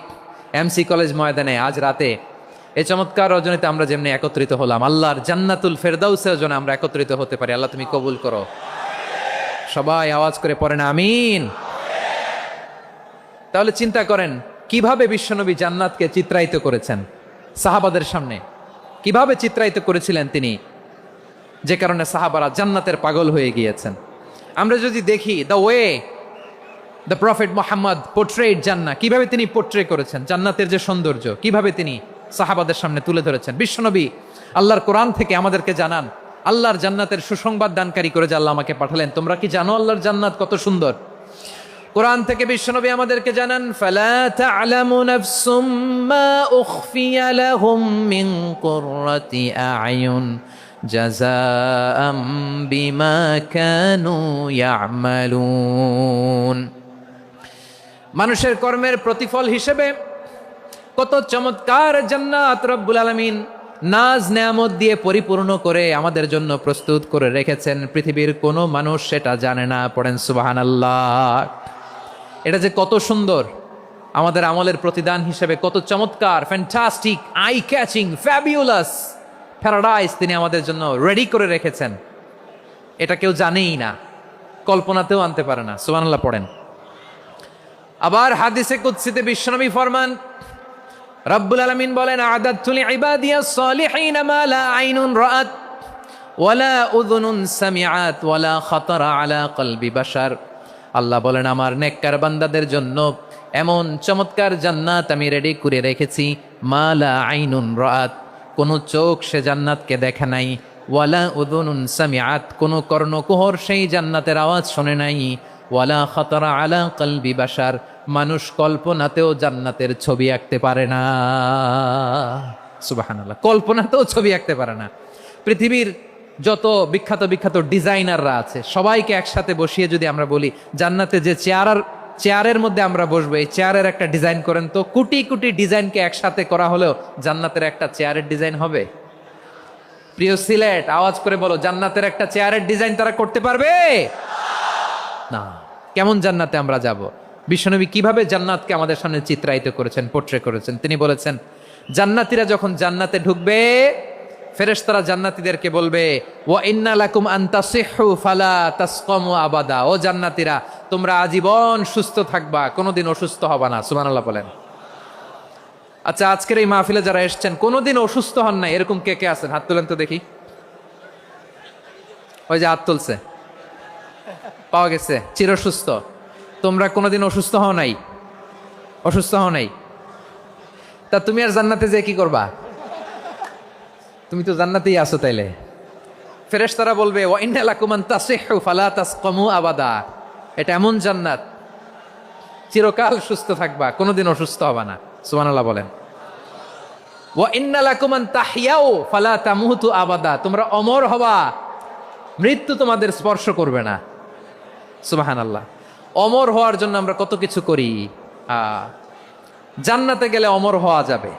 এমসি কলেজ ময়দানে আজ রাতে এই চমৎকার রজনীতে আমরা যেমনি একত্রিত হলাম, আল্লাহর জান্নাতুল ফেরদাউসের জন্য আমরা একত্রিত হতে পারি। আল্লাহ তুমি কবুল করো। সবাই আওয়াজ করে পড়েন আমিন। তাহলে চিন্তা করেন কিভাবে বিশ্বনবী জান্নাতকে চিত্রায়িত করেছেন সাহাবাদের সামনে, কিভাবে চিত্রায়িত করেছিলেন তিনি, যে কারণে সাহাবারা জান্নাতের পাগল হয়ে গিয়েছেন। আমরা যদি দেখি the way the prophet Muhammad portrait জান্নাত, কিভাবে তিনি পোর্ট্রে করেছেন জান্নাতের যে সৌন্দর্য, কিভাবে তিনি সাহাবাদের সামনে তুলে ধরেছেন। বিশ্বনবী আল্লাহর কোরআন থেকে আমাদেরকে জানান আল্লাহর জান্নাতের সুসংবাদ দানকারী করে যে আল্লাহ আমাকে পাঠালেন। তোমরা কি জানো আল্লাহর জান্নাত কত সুন্দর? কোরআন থেকে বিশ্বনবী আমাদেরকে জানান ফালা তা'লামু নাফসুম মা উখফিয়া লাহুম মিন কুররাতি আ'য়ুন জাযাআম বিমা কানু ইয়া'মালুন। মানুষের কর্মের প্রতিফল হিসেবে কত চমৎকার জান্নাত রব্বুল আলামিন নাজ নেয়ামত দিয়ে পরিপূর্ণ করে আমাদের জন্য প্রস্তুত করে রেখেছেন। পৃথিবীর কোনো মানুষ সেটা জানে না। পড়েন সুবহানাল্লাহ। এটা যে কত সুন্দর, আমাদের আমলের প্রতিদান হিসেবে কত চমৎকার, fantastic, eye catching, fabulous paradise তিনি আমাদের জন্য রেডি করে রেখেছেন। এটা কেউ জানেই না, কল্পনাতেও আনতে পারে না। সুবহানাল্লাহ পড়েন। আবার হাদিসে কুদসিতে বিশ্বনবী ফরমান, রব্বুল আলামিন বলেন আ'দাতু লিইবাদিয়াস সালিহিন মা লা আইনুন রাআত ওয়ালা উযুনুন সামিআত ওয়ালা খাতারা আলা কলবি বাশার। আল্লাহ বলেন আমার নেককার বান্দাদের জন্য এমন চমৎকার জান্নাত আমি রেডি করে রেখেছি, মা লা আইনুন রাআত, কোনো চোখ সে জান্নাতকে দেখে নাই, ওয়ালা উযুনুন সামিআত, কোনো কর্ণকুহর সেই জান্নাতের আওয়াজ শোনে নাই, ওয়ালা খাতারা আলা কলবি বাশার, মানুষ কল্পনাতেও জান্নাতের ছবি আঁকতে পারে না। সুবহানাল্লাহ, কল্পনাতেও ছবি আঁকতে পারে না। পৃথিবীর যত বিখ্যাত বিখ্যাত ডিজাইনাররা আছে সবাইকে একসাথে বসিয়ে যদি আমরা বলি জান্নাতে যে চেয়ারের মধ্যে আমরা বসবো, এই চেয়ারের একটা ডিজাইন করেন তো, কোটি কোটি ডিজাইনকে একসাথে করা হলেও জান্নাতের একটা চেয়ারের ডিজাইন হবে? প্রিয় সিলেট আওয়াজ করে বলো, জান্নাতের একটা চেয়ারের ডিজাইন তারা করতে পারবে না। কেমন জান্নাতে আমরা যাব? বিশ্বনবী কিভাবে জান্নাতকে আমাদের সামনে চিত্রায়িত করেছেন, পোর্ট্রে করেছেন। তিনি বলেছেন জান্নাতীরা যখন জান্নাতে ঢুকবে ফেরেশতারা জান্নাতীদেরকে বলবে ওয়া ইন্না লাকুম আন তাসিহু ফালা তাসকামু আবাদা, ও জান্নাতীরা তোমরা আজীবন সুস্থ থাকবা, কোনোদিন অসুস্থ হবা না। সুবহানাল্লাহ বলেন। আচ্ছা, আজকের এই মাহফিলে যারা এসেছেন কোনোদিন অসুস্থ হন না এরকম কে কে আছেন? হাত তুলেন তো দেখি। ওই যে হাত তুলছে, পাওয়া গেছে, চিরসুস্থ। তোমরা কোনোদিন অসুস্থ হও নাই? অসুস্থ হও নাই? তা তুমি আর জান্নাতে যে কি করবা? তুমি তো জান্নাতেই আছো। তাইলে ফেরেশতারা বলবে ওয়া ইন্না লাকুম আন তাসিহু ফালা তাসকামু আবাদা, এটা এমন জান্নাত চিরকাল সুস্থ থাকবা, কোনোদিন অসুস্থ হবা না। সুবহানাল্লাহ বলেন। ওয়া ইন্না লাকুম আন তাহইয়াউ ফালা তামুতু আবাদা, তোমরা অমর হবা, মৃত্যু তোমাদের স্পর্শ করবে না। সুবহানাল্লাহ। অমর হওয়ার জন্য আমরা কত কিছু করি। জান্নাতে গেলে অমর হওয়া যাবে,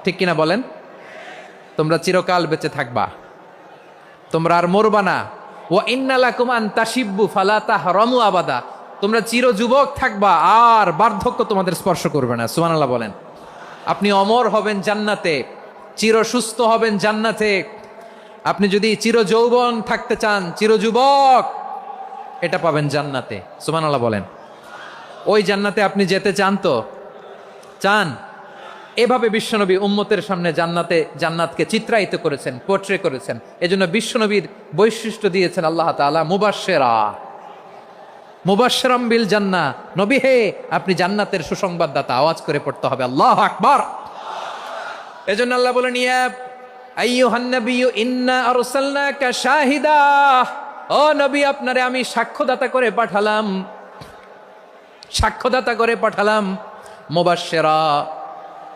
ঠিক কিনা বলেন? তোমরা চিরকাল বেঁচে থাকবা, তোমরা আর মরবা না। ওয়া ইন্না লাকুম আন তাশিব্বু ফালা তাহরামু আবাদা, তোমরা চির যুবক থাকবা, আর বার্ধক্য তোমাদের স্পর্শ করবে না। সুবহানাল্লাহ বলেন। আপনি অমর হবেন জান্নাতে, চির সুস্থ হবেন জান্নাতে। আপনি যদি চির যৌবন থাকতে চান, চির যুবক, এটা পাবেন জান্নাতে। সুবহানাল্লাহ বলেন। ওই জান্নাতে আপনি যেতে চান তো? চান? এভাবে বিশ্বনবী উম্মতের সামনে জান্নাতকে চিত্রায়িত করেছেন, পোর্ট্রে করেছেন। এজন্য বিশ্বনবীর বৈশিষ্ট্য দিয়েছেন আল্লাহ তাআলা মুবাশশিরাম বিল জান্নাহ। নবী হে, আপনি জান্নাতের সুসংবাদদাতা। আওয়াজ করে পড়তে হবে আল্লাহু আকবার। এজন্য আল্লাহ বলেন, ইয়া আইয়ুহান নাবিয়্যু ইন্না আরসালনাকা শাহিদা, ও নবী, আপনারে আমি সাক্ষ্যদাতা করে পাঠালাম। মুবাশশিরা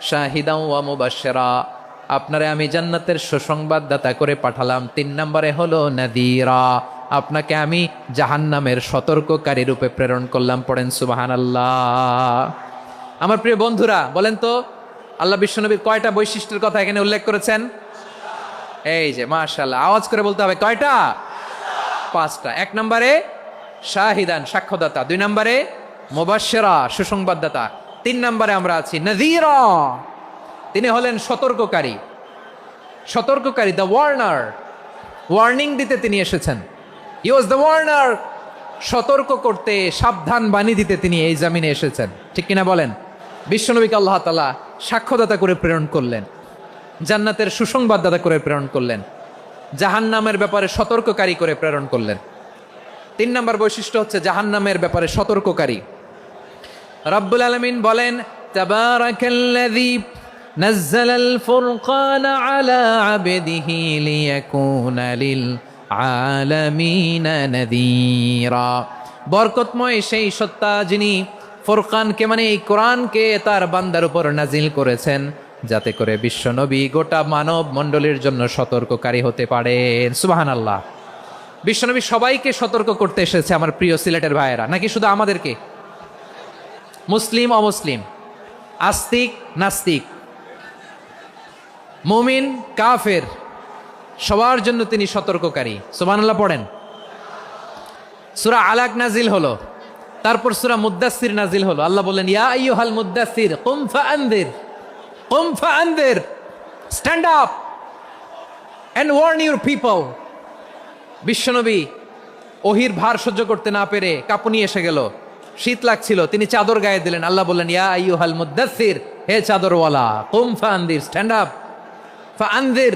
শাহিদা ওয়া মুবাশশিরা, আপনারে আমি জান্নাতের সুসংবাদদাতা করে পাঠালাম। 3 নম্বরে হলো নাযীরা, আপনাকে আমি জাহান্নামের সতর্ককারী রূপে প্রেরণ করলাম। পড়েন সুবহানাল্লাহ। আমার প্রিয় বন্ধুরা, বলেন তো আল্লাহ বিশ্বনবীর কয়টা বৈশিষ্ট্যের কথা এখানে উল্লেখ করেছেন? এই যে মাশাআল্লাহ, আওয়াজ করে বলতে হবে কয়টা? 5টা। 1 নম্বরে শাহিদান, সাক্ষ্যদাতা। 2 নম্বরে মুবাশশিরা, সুসংবাদদাতা। 3 নম্বরে আমরা আছি নাযীরা, তিনি হলেন সতর্ককারী। দ্য ওয়ার্নার, ওয়ার্নিং দিতে তিনি এসেছেন। হি ওয়াজ দ্য ওয়ার্নার, সতর্ক করতে, সাবধান বাণী দিতে তিনি এই জামিনে এসেছেন। ঠিক কিনা বলেন? বিশ্বনবীকে আল্লাহ তাআলা সাক্ষ্যদাতা করে প্রেরণ করলেন, জান্নাতের সুসংবাদদাতা করে প্রেরণ করলেন, জাহান্নামের ব্যাপারে সতর্ককারী করে প্রেরণ করলেন। 3 নম্বর বৈশিষ্ট্য হচ্ছে জাহান্নামের ব্যাপারে সতর্ককারী। রব্বুল আলামিন বলেন, তাবারাকাল্লাযী নাযালাল ফুরকানা আলা আবদিহি লিয়াকুনা লিল আলামিনা নাযীরা। বরকতময় সেই সত্তা যিনি ফুরকানকে, মানে এই কোরআনকে তার বান্দার উপর নাজিল করেছেন, যাতে করে বিশ্বনবী গোটা মানব মণ্ডলীর জন্য সতর্ককারী হতে পারেন। সুবহানাল্লাহ। বিশ্বনবী সবাইকে সতর্ক করতে এসেছে, আমার প্রিয় সিলেটের ভাইয়েরা, নাকি শুধু আমাদেরকে? মুসলিম অমুসলিম, আস্তিক নাস্তিক, মুমিন কাফের, সবার জন্য তিনি সতর্ককারী। সুবহানাল্লাহ পড়েন। সূরা আলাক নাজিল হলো, তারপর সূরা মুদ্দাসসির নাজিল হলো। আল্লাহ বললেন, ইয়া আইয়ুহাল মুদ্দাসসির কুম ফাআনদির, stand up and warn your people. বিশ্বনবী ওহির ভার সহ্য করতে না পেরে কাঁপুনি এসে গেল, শীত লাগছিল, তিনি চাদর গায়ে দিলেন। আল্লাহ বললেন, ইয়া আইয়ুহাল মুদ্দাসসির, হে চাদরওয়ালা, কুম ফাআনদির, স্ট্যান্ড আপ, ফাআনদির,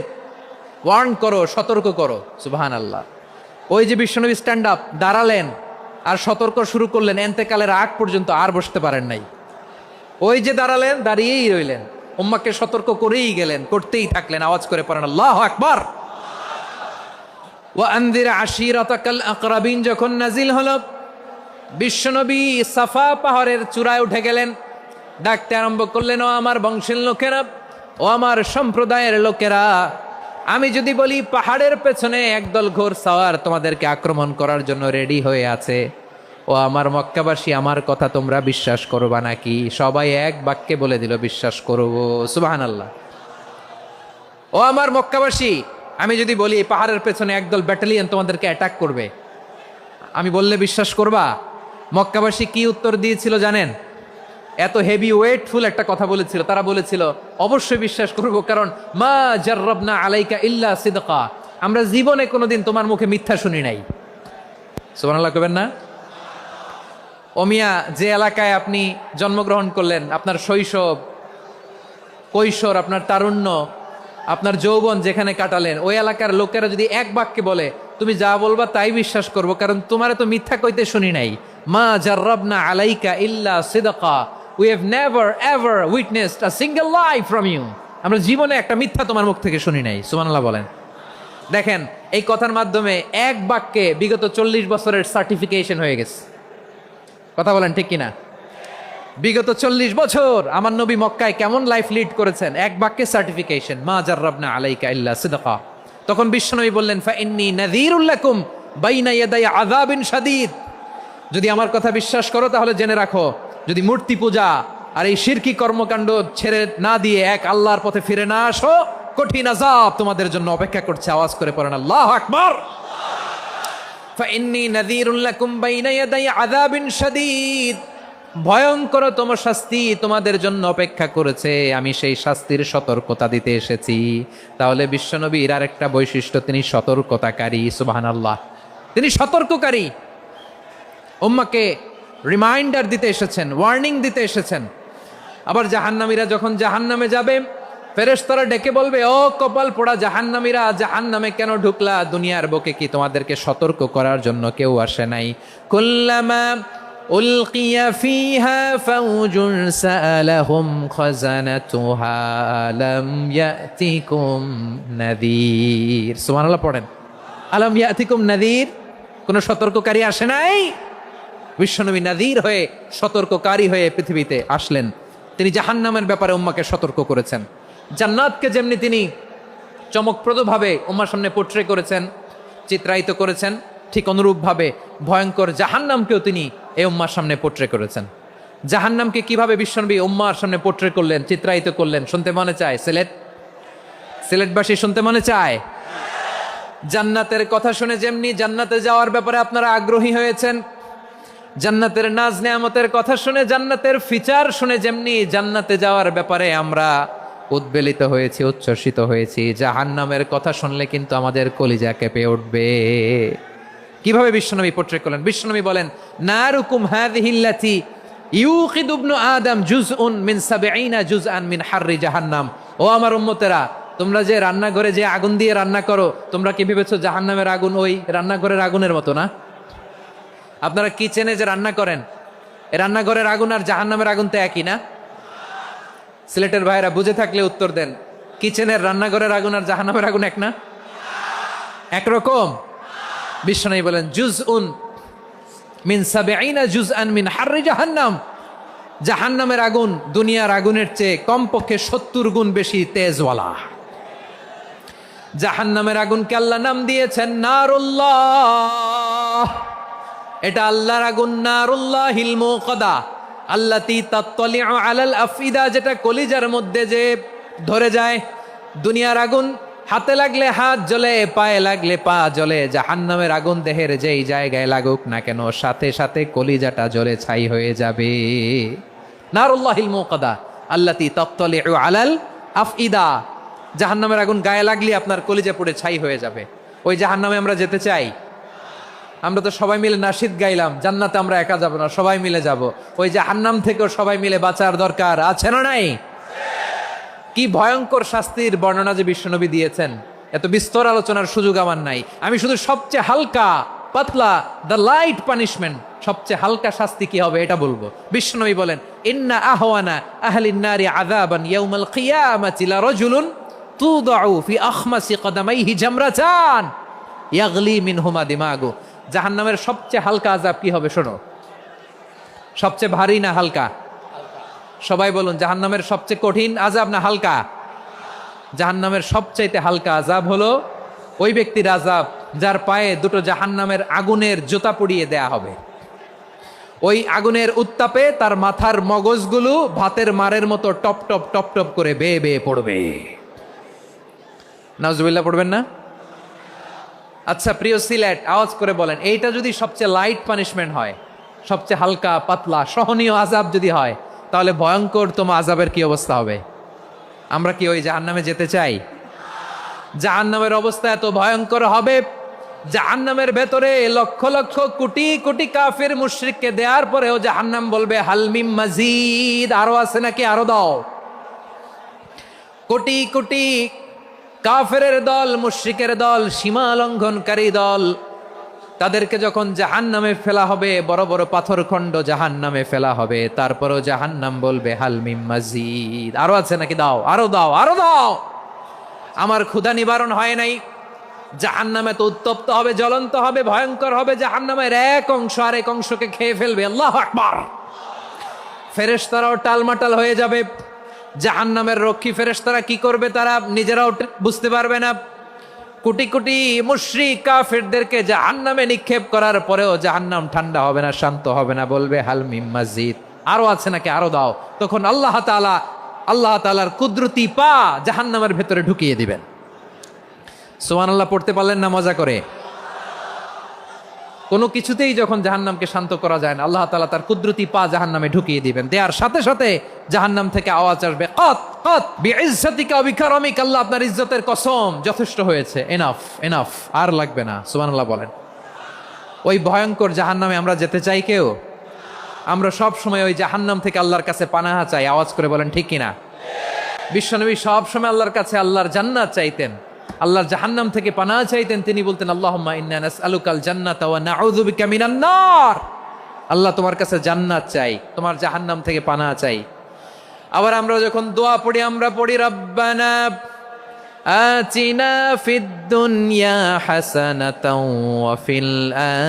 ওয়ার্ন করো, সতর্ক করো। সুবহানাল্লাহ। ওই যে বিশ্বনবী স্ট্যান্ড আপ, দাঁড়ালেন আর সতর্ক শুরু করলেন, এন্তেকালের আগ পর্যন্ত আর বসতে পারেন নাই। ওই যে দাঁড়ালেন, দাঁড়িয়েই রইলেন, উম্মাকে সতর্ক করেই গেলেন, করতেই থাকলেন। আওয়াজ করে পড়েন আল্লাহু আকবার। ওয়া আনদির আশিরাতাকাল আকরাবিন যখন নাজিল হলো, বিশ্বনবী সাফা পাহাড়ের চূড়ায় উঠে গেলেন, ডাকতে আরম্ভ করলেন, ও আমার বংশের লোকেরা, ও আমার সম্প্রদায়ের লোকেরা, আমি যদি বলি পাহাড়ের পেছনে একদল ঘোড়সাওয়ার তোমাদেরকে আক্রমণ করার জন্য রেডি হয়ে আছে, ও আমার মক্কাবাসী, আমার কথা তোমরা বিশ্বাস করবা নাকি? সবাই এক বাক্যে বলে দিল, বিশ্বাস করব। সুবহানাল্লাহ। ও আমার মক্কাবাসী, আমি যদি বলি পাহাড়ের পেছনে একদল ব্যাটালিয়ন তোমাদেরকে অ্যাটাক করবে, আমি বললে বিশ্বাস করবা? মক্কাবাসী কি উত্তর দিয়েছিল জানেন? এত হেভি ওয়েটফুল একটা কথা বলেছিল। তারা বলেছিল, অবশ্যই বিশ্বাস করব, কারণ মা জাররাবনা আলাইকা ইল্লা সিদকা, আমরা জীবনে কোনোদিন তোমার মুখে মিথ্যা শুনি নাই। সুবহানাল্লাহ কবেন না? ওমিয়া, যে এলাকায় আপনি জন্মগ্রহণ করলেন, আপনার শৈশব, কৈশোর, আপনার তারুণ্য, আপনার যৌবন যেখানে কাটালেন, ওই এলাকার লোকেরা যদি এক বাক্যে বলে, তুমি যা বলবা তাই বিশ্বাস করব, কারণ তোমার তো মিথ্যা কইতে শুনি নাই। মা জাররাবনা আলাইকা ইল্লা সিদকা, we have never ever witnessed a single lie from you, আমরা জীবনে একটা মিথ্যা তোমার মুখ থেকে শুনি নাই। সুবহানাল্লাহ বলেন। দেখেন, এই কথার মাধ্যমে এক বাক্যে বিগত 40 বছরের সার্টিফিকেশন হয়ে গেছে। কথা বলেন ঠিক কিনা? বিগত 40 বছর আমার নবী মক্কায় কেমন লাইফ লিড করেছেন, এক বাক্যে সার্টিফিকেশন, মা জাররাবনা আলাইকা ইল্লা সিদকা। তখন বিশ্বনবী বললেন, ফাইন্নী নাযীরুল লাকুম বাইনা ইয়াদাই আযাবিন শাদীদ, যদি আমার কথা বিশ্বাস করো তাহলে জেনে রাখো, যদি মূর্তি পূজা, আর এই শিরকি কর্মকাণ্ড ছেড়ে না দিয়ে এক আল্লাহর পথে ফিরে না আসো, কঠিন আযাব তোমাদের জন্য অপেক্ষা করছে। আওয়াজ করে পড়েন আল্লাহু আকবার। ফাইন্নী নাযীরুল লাকুম বাইনা ইয়াদাই আযাবিন শাদীদ, ভয়ঙ্করতম শাস্তি তোমাদের জন্য অপেক্ষা করেছে, আমি সেই শাস্তির সতর্কতা দিতে এসেছি। তাহলে বিশ্বনবীর আরেকটা বৈশিষ্ট্য, তিনি সতর্কতাকারী। সুবহানাল্লাহ, তিনি সতর্ককারী। উম্মাকে রিমাইন্ডার দিতে এসেছেন, ওয়ার্নিং দিতে এসেছেন। আবার জাহান্নামীরা যখন জাহান্নামে যাবে, ফেরেশতারা ডেকে বলবে, ও কপাল পোড়া জাহান্নামীরা, জাহান্নামে কেন ঢুকলা? দুনিয়ার বুকে কি তোমাদেরকে সতর্ক করার জন্য কেউ আসে নাই? কুল্লামা উলকিয়া ফিহা ফাউজুন সাআলাহুম খাজানাতুহা আলাম ইয়াতিকুম নাযীর। সুবহানাল্লাহ পড়েন, আলাম ইয়াতিকুম নাযীর, কোন সতর্ককারী আসে নাই? বিশ্বনবী নাযীর হয়ে, সতর্ককারী হয়ে পৃথিবীতে আসলেন। তিনি জাহান্নামের ব্যাপারে উম্মাকে সতর্ক করেছেন। জান্নাতকে যেমনি তিনি চমকপ্রদভাবে উম্মার সামনে পোট্রে করেছেন, চিত্রায়িত করেছেন, ঠিক অনুরূপভাবে ভয়ঙ্কর জাহান্নামকেও তিনি এই উম্মার সামনে পোট্রে করেছেন। জাহান্নামকে কিভাবে বিশ্বনবী উম্মার সামনে পোট্রে করলেন, চিত্রায়িত করলেন, শুনতে মনে চায়? সিলেটবাসী শুনতে মনে চায়? জান্নাতের কথা শুনে যেমনি জান্নাতে যাওয়ার ব্যাপারে আপনারা আগ্রহী হয়েছেন, জান্নাতের নাজ নেয়ামতের কথা শুনে, জান্নাতের ফিচার শুনে যেমনি জান্নাতে যাওয়ার ব্যাপারে আমরা উদ্বেলিত হয়েছি, উচ্ছ্বসিত হয়েছি, জাহান্নামের কথা শুনলে কিন্তু আমাদের কলিজা কেঁপে উঠবে। কিভাবে বিশ্বনবী পোট্রে করলেন? বিশ্বনবী বলেন, নারুকুম হাযিহিল্লাতী ইউকিদু ইবনু আদম জুজউন মিন ৭০ জুজআন মিন হাররি জাহান্নাম। ও আমার উম্মতেরা, তোমরা যে রান্নাঘরে যে আগুন দিয়ে রান্না করো, তোমরা কি ভেবেছো জাহান্নামের আগুন ওই রান্নাঘরের আগুনের মতো না? আপনারা কিচেনে যে রান্না করেন, এই রান্নাঘরের আগুন আর জাহান্নামের আগুন তো একই না? সিলেটের ভাইরা বুঝে থাকলে উত্তর দেন, কিচেনের রান্নাঘরের আগুন আর জাহান্নামের আগুন এক না? একরকম? বিশ্বনবী বলেন, জুজউন মিন ৭০ জুজআন মিন হাররি জাহান্নাম, জাহান্নামের আগুন দুনিয়ার আগুনের চেয়ে কমপক্ষে ৭০ গুণ বেশি তেজওয়ালা। জাহান্নামের আগুনকে আল্লাহ নাম দিয়েছেন নারুল্লাহ। এটা আল্লাহর আগুন, নারুল্লাহিল মুকাদা আল্লাতী তাত্তালিউ আলাল আফইদা, যেটা কলিজার মধ্যে যে ধরে যায়। দুনিয়ার আগুন হাতে লাগলে হাত জ্বলে, পায়ে লাগলে পা জ্বলে, জাহান্নামের আগুন দেহের যেই জায়গায় লাগুক না কেন, সাথে সাথে কলিজাটা জ্বলে ছাই হয়ে যাবে। নারুল্লাহিল মুকাদা আল্লাতী তাত্তালিউ আলাল আফইদা, জাহান্নামের আগুন গায়ে লাগলে আপনার কলিজা পুড়ে ছাই হয়ে যাবে। ওই জাহান্নামে আমরা যেতে চাই? আমরা তো সবাই মিলে নাশিদ গাইলাম, জান্নাতে আমরা একা যাব না, সবাই মিলে যাব। ওই জাহান্নাম থেকেও সবাই মিলে বাঁচার দরকার আছে না নাই? কি ভয়ঙ্কর শাস্তির বর্ণনা যে বিশ্বনবী দিয়েছেন, এত বিস্তর আলোচনার সুযোগ আমার নাই। আমি শুধু সবচেয়ে হালকা পাতলা, দ্য লাইট পানিশমেন্ট, সবচেয়ে হালকা শাস্তি কি হবে এটা বলবো। বিশ্বনবী বলেন, ইন্না আহওয়ানা আহলিন নারি আযাবান ইয়াউমাল কিয়ামাতি লারাজুলুন তুদাউ ফি আখমাসি কদামাইহি জামরাতান ইয়াগলি মিনহুমা দিমাগু। জাহান্নামের সবচেয়ে হালকা আযাব কি হবে শোনো? সবচেয়ে ভারী না হালকা? সবাই বলুন, জাহান্নামের সবচেয়ে কঠিন আযাব না হালকা? জাহান্নামের সবচাইতে হালকা আযাব হলো ওই ব্যক্তির আযাব যার পায়ে দুটো জাহান্নামের আগুনের জুতা পুড়িয়ে দেয়া হবে। ওই আগুনের উত্তাপে তার মাথার মগজগুলো ভাতের মারের মতো টপ টপ টপ টপ করে বেয়ে বেয়ে পড়বে। নাউজুবিল্লাহ পড়বেন না? আচ্ছা প্রিয় সিলেট, আওয়াজ করে বলেন, এইটা যদি সবচেয়ে লাইট পানিশমেন্ট হয়, সবচেয়ে হালকা পাতলা সহনীয় আযাব যদি হয়, তাহলে ভয়ঙ্করতম আযাবের কি অবস্থা হবে? আমরা কি ওই জাহান্নামে যেতে চাই? জাহান্নামের অবস্থা এত ভয়ঙ্কর হবে, জাহান্নামের ভেতরে লক্ষ লক্ষ কোটি কোটি কাফির মুশরিককে দেওয়ার পরেও জাহান্নাম বলবে, হালমিম মাজিদ, আরো আছে নাকি, আরো দাও। কোটি কোটি কাফেরের দল, মুশরিকের দল, সীমা লঙ্ঘনকারী দল, তাদেরকে যখন জাহান্নামে ফেলা হবে, বড় বড় পাথরখণ্ড জাহান্নামে ফেলা হবে, তারপরও জাহান্নাম বলবে, হালমিম মাজিদ, আরো আছে নাকি, দাও, আরো দাও, আরো দাও। আমার ক্ষুধা নিবারণ হয় নাই। জাহান্নামে তো উত্তপ্ত হবে, জ্বলন্ত হবে, ভয়ঙ্কর হবে। জাহান্নামের এক অংশ আরেক অংশকে খেয়ে ফেলবে। আল্লাহু আকবার। ফেরেশতারাও টালমাটাল হয়ে যাবে। জাহান্নামের রক্ষী ফেরেশতারা কি করবে তারা নিজেরাও বুঝতে পারবে না। কোটি কোটি মুশরিক কাফেরদেরকে জাহান্নামে নিক্ষেপ করার পরেও জাহান্নাম ঠান্ডা হবে না, শান্ত হবে না, বলবে হালমিম মাজিদ, আরো আছে নাকি, আরো দাও। তখন আল্লাহ তাআলার কুদরতি পা জাহান্নামের ভেতরে ঢুকিয়ে দিবেন। সুবহানাল্লাহ পড়তে পারলেন না মজা করে? কোনো কিছুতেই যখন জাহান্নামকে শান্ত করা যায় না, আল্লাহ তাআলা তার কুদরতি পা জাহান্নামে ঢুকিয়ে দিবেন। দেওয়ার সাথে সাথে জাহান্নাম থেকে আওয়াজ আসবে, কত কত বিইজ্জাতিকা ওয়া বিকারামিকা, আল্লাহ আপনার ইজ্জতের কসম, যথেষ্ট হয়েছে, এনাফ এনাফ, আর লাগবে না। সুবহানাল্লাহ বলেন। ওই ভয়ঙ্কর জাহান্নামে আমরা যেতে চাই কেউ? আমরা সব সময় ওই জাহান্নাম থেকে আল্লাহর কাছে পানাহা চাই। আওয়াজ করে বলেন ঠিক কিনা? বিশ্বনবী সব সময় আল্লাহর কাছে আল্লাহর জান্নাত চাইতেন, আল্লাহর জাহান্নাম থেকে পানাহা চাইতেন। তিনি বলতেন আল্লাহুম্মা ইন্না নাসআলুকাল জান্নাতা ওয়া নাউযু বিকা মিনান নার। আল্লাহ তোমার কাছে জান্নাত চাই, তোমার জাহান্নাম থেকে পানাহা চাই। আবার আমরা যখন দোয়া পড়ি, আমরা পড়ি রব্বানা আতিনা ফিদ দুনিয়া হাসানাতাও ওয়া ফিল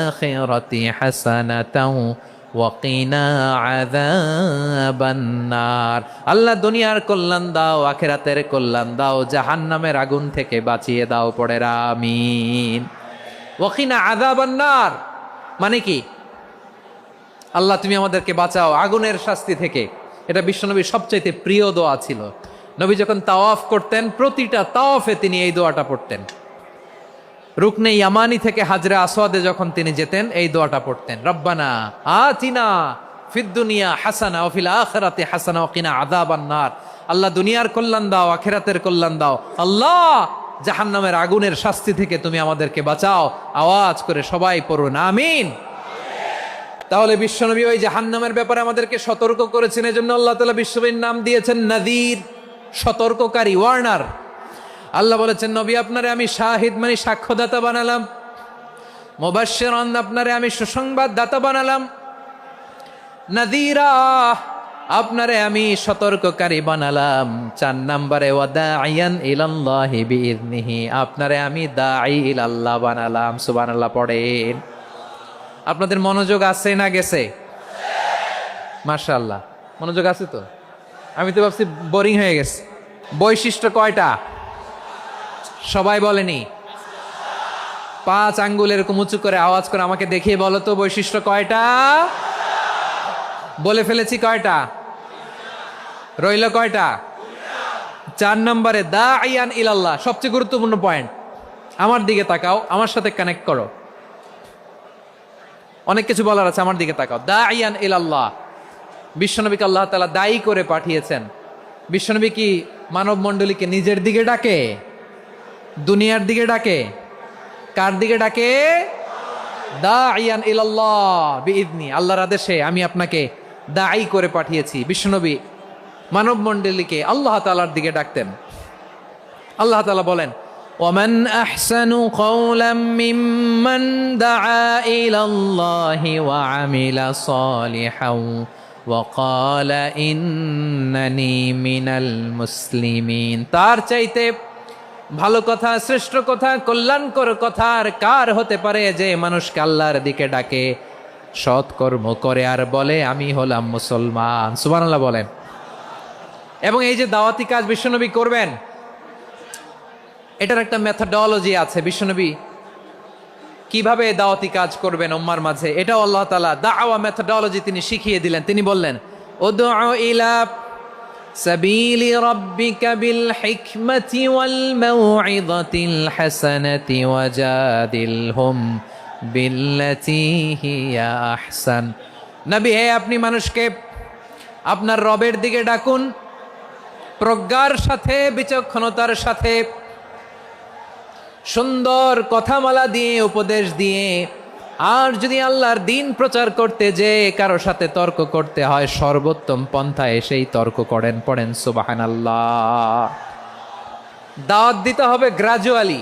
আখিরাতি হাসানাতাও ওয়া কিনা আযাবান নার। আল্লাহ দুনিয়ার কল্যাণ দাও, আখিরাতের কল্যাণ দাও, জাহান্নামের আগুন থেকে বাঁচিয়ে দাও। পড়ে আমিন। ওয়া কিনা আযাবান নার মানে কি? আল্লাহ তুমি আমাদেরকে বাঁচাও আগুনের শাস্তি থেকে। এটা বিশ্বনবীর সবচাইতে প্রিয় দোয়া ছিল। নবী যখন তাওয়াফ করতেন, প্রতিটা তাওয়াফে তিনি এই দোয়াটা পড়তেন। রুকনে ইয়ামানি থেকে হাজরে আসওয়াদে যখন তিনি যেতেন, এই দোয়াটা পড়তেন, রব্বানা আতিনা ফিদ দুনিয়া হাসানা ওয়া ফিল আখিরাতি হাসানা ওয়া কিনা আযাবান নার। আল্লাহ দুনিয়ার কল্যাণ দাও, আখিরাতের কল্যাণ দাও। আল্লাহ জাহান্নামের আগুনের শাস্তি থেকে তুমি আমাদেরকে বাঁচাও। আওয়াজ করে সবাই পড়ুন আমিন। তাহলে বিশ্বনবী ওই জাহান্নামের ব্যাপারে আমাদেরকে সতর্ক করেছেন। এজন্য আল্লাহ তাআলা বিশ্বনবীর নাম দিয়েছেন নাযীর, সতর্ককারী, ওয়ার্নার। আল্লাহ বলেছেন নবী আপনারে আমি শাহিদ মানে সাক্ষ্যদাতা বানালাম, মুবাশশিরান আপনারে আমি সুসংবাদ দাতা বানালাম, নাযীরা আপনারে আমি সতর্ককারী বানালাম। 4 নম্বরে ওয়া দাঈয়ান ইলাল্লাহি বিইذনিহি, আপনারে আমি দাঈ ইলাল্লাহ বানালাম। সুবহানাল্লাহ পড়েন। আপনাদের মনোযোগ আছে না গেছে? মাশাআল্লাহ মনোযোগ আছে তো। আমি তো ভাবছি বোরিং হয়ে গেছে। বৈশিষ্ট্য কয়টা সবাই বলেনি? 5 আঙ্গুল এরকম উঁচু করে আওয়াজ করে আমাকে দেখিয়ে বলো তো বৈশিষ্ট্য কয়টা? বলে ফেলেছি কয়টা? রইল কয়টা? 4 নম্বরে দাঈয়ান ইলাল্লাহ, সবচেয়ে গুরুত্বপূর্ণ পয়েন্ট। আমার দিকে তাকাও, আমার সাথে কানেক্ট করো। অনেক কিছু বলার আছে, আমার দিকে তাকাও। দাঈয়ান ইলাল্লাহ, বিশ্বনবীকে আল্লাহ তাআলা দায়ী করে পাঠিয়েছেন। বিশ্বনবী কি মানব মণ্ডলীকে নিজের দিকে ডাকে? দুনিয়ার দিকে ডাকে? কার দিকে ডাকে? দাঈয়ান ইলাল্লাহ বিইذনি, আল্লাহর আদেশে আমি আপনাকে দায়ী করে পাঠিয়েছি। বিশ্বনবী মানব মণ্ডলীকে আল্লাহ তাআলার দিকে ডাকতেন। আল্লাহ তাআলা বলেন ومن أحسن قولا ممن دعا إلى الله وعمل صالحا وقال إنني من المسلمين। তার চাইতে ভালো কথা, শ্রেষ্ঠ কথা, কল্যাণকর কথা আর কার হতে পারে যে মানুষকে আল্লাহর দিকে ডাকে, সৎকর্ম করে আর বলে আমি হলাম মুসলমান। সুবহানাল্লাহ বলেন। এবং এই যে দাওয়াতি কাজ বিশ্বনবী করবেন, এটার একটা মেথডোলজি আছে। বিশ্বনবী কিভাবে দাওয়াতি কাজ করবেন উম্মার মাঝে, এটাও আল্লাহ তাআলা দাওয়া মেথডোলজি তিনি শিখিয়ে দিলেন। তিনি বললেন উদউ ইলা সাবিলি রাব্বিকা বিল হিকমাতি ওয়াল মাউইযাতিল হাসানাতি ওয়াজাদিলহুম বিল্লাতী হিয়া আহসান। নবী হে, আপনি মানুষকে আপনার রবের দিকে ডাকুন প্রজ্ঞার সাথে, বিচক্ষণতার সাথে, সুন্দর কথামালা দিয়ে, উপদেশ দিয়ে। আর যদি আল্লাহর দিন প্রচার করতে যে কারো সাথে তর্ক করতে হয়, সর্বোত্তম পন্থায় সেই তর্ক করেন। পড়েন সুবহানাল্লাহ। দাওয়াত দিতে হবে গ্রাজুয়ালি।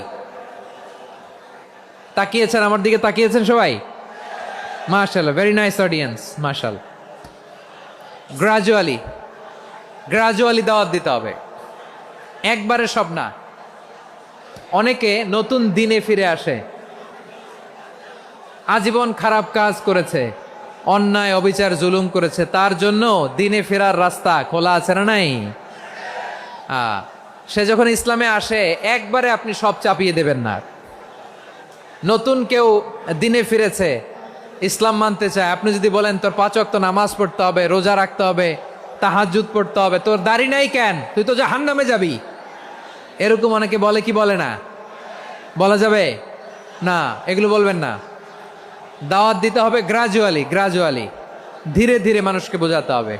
তাকিয়েছেন আমার দিকে, তাকিয়েছেন সবাই? মাশাআল্লাহ, ভেরি নাইস অডিয়েন্স, মাশাআল্লাহ। গ্রাজুয়ালি দাওয়াত দিতে হবে, একবারে সব না। অনেকে নতুন দিনে ফিরে আসে, আজীবন খারাপ কাজ করেছে, অন্যায় অবিচার জুলুম করেছে, তার জন্য দিনে ফেরার রাস্তা খোলা আছে না নাই? সে যখন ইসলামে আসে একবারে আপনি সব চাপিয়ে দেবেন না। নতুন কেউ দিনে ফিরেছে, ইসলাম মানতে চায়, আপনি যদি বলেন তোর 5 ওয়াক্ত নামাজ পড়তে হবে, রোজা রাখতে হবে, তাহাজ্জুদ পড়তে হবে, তোর দাড়ি নাই কেন, তুই তো জাহান্নামে যাবি, এরকম অনেকে বলে কি বলে না? বলা যাবে না, এগুলো বলবেন না। দাওয়াত দিতে হবে গ্রাজুয়ালি, ধীরে ধীরে মানুষকে বোঝাতে হবে।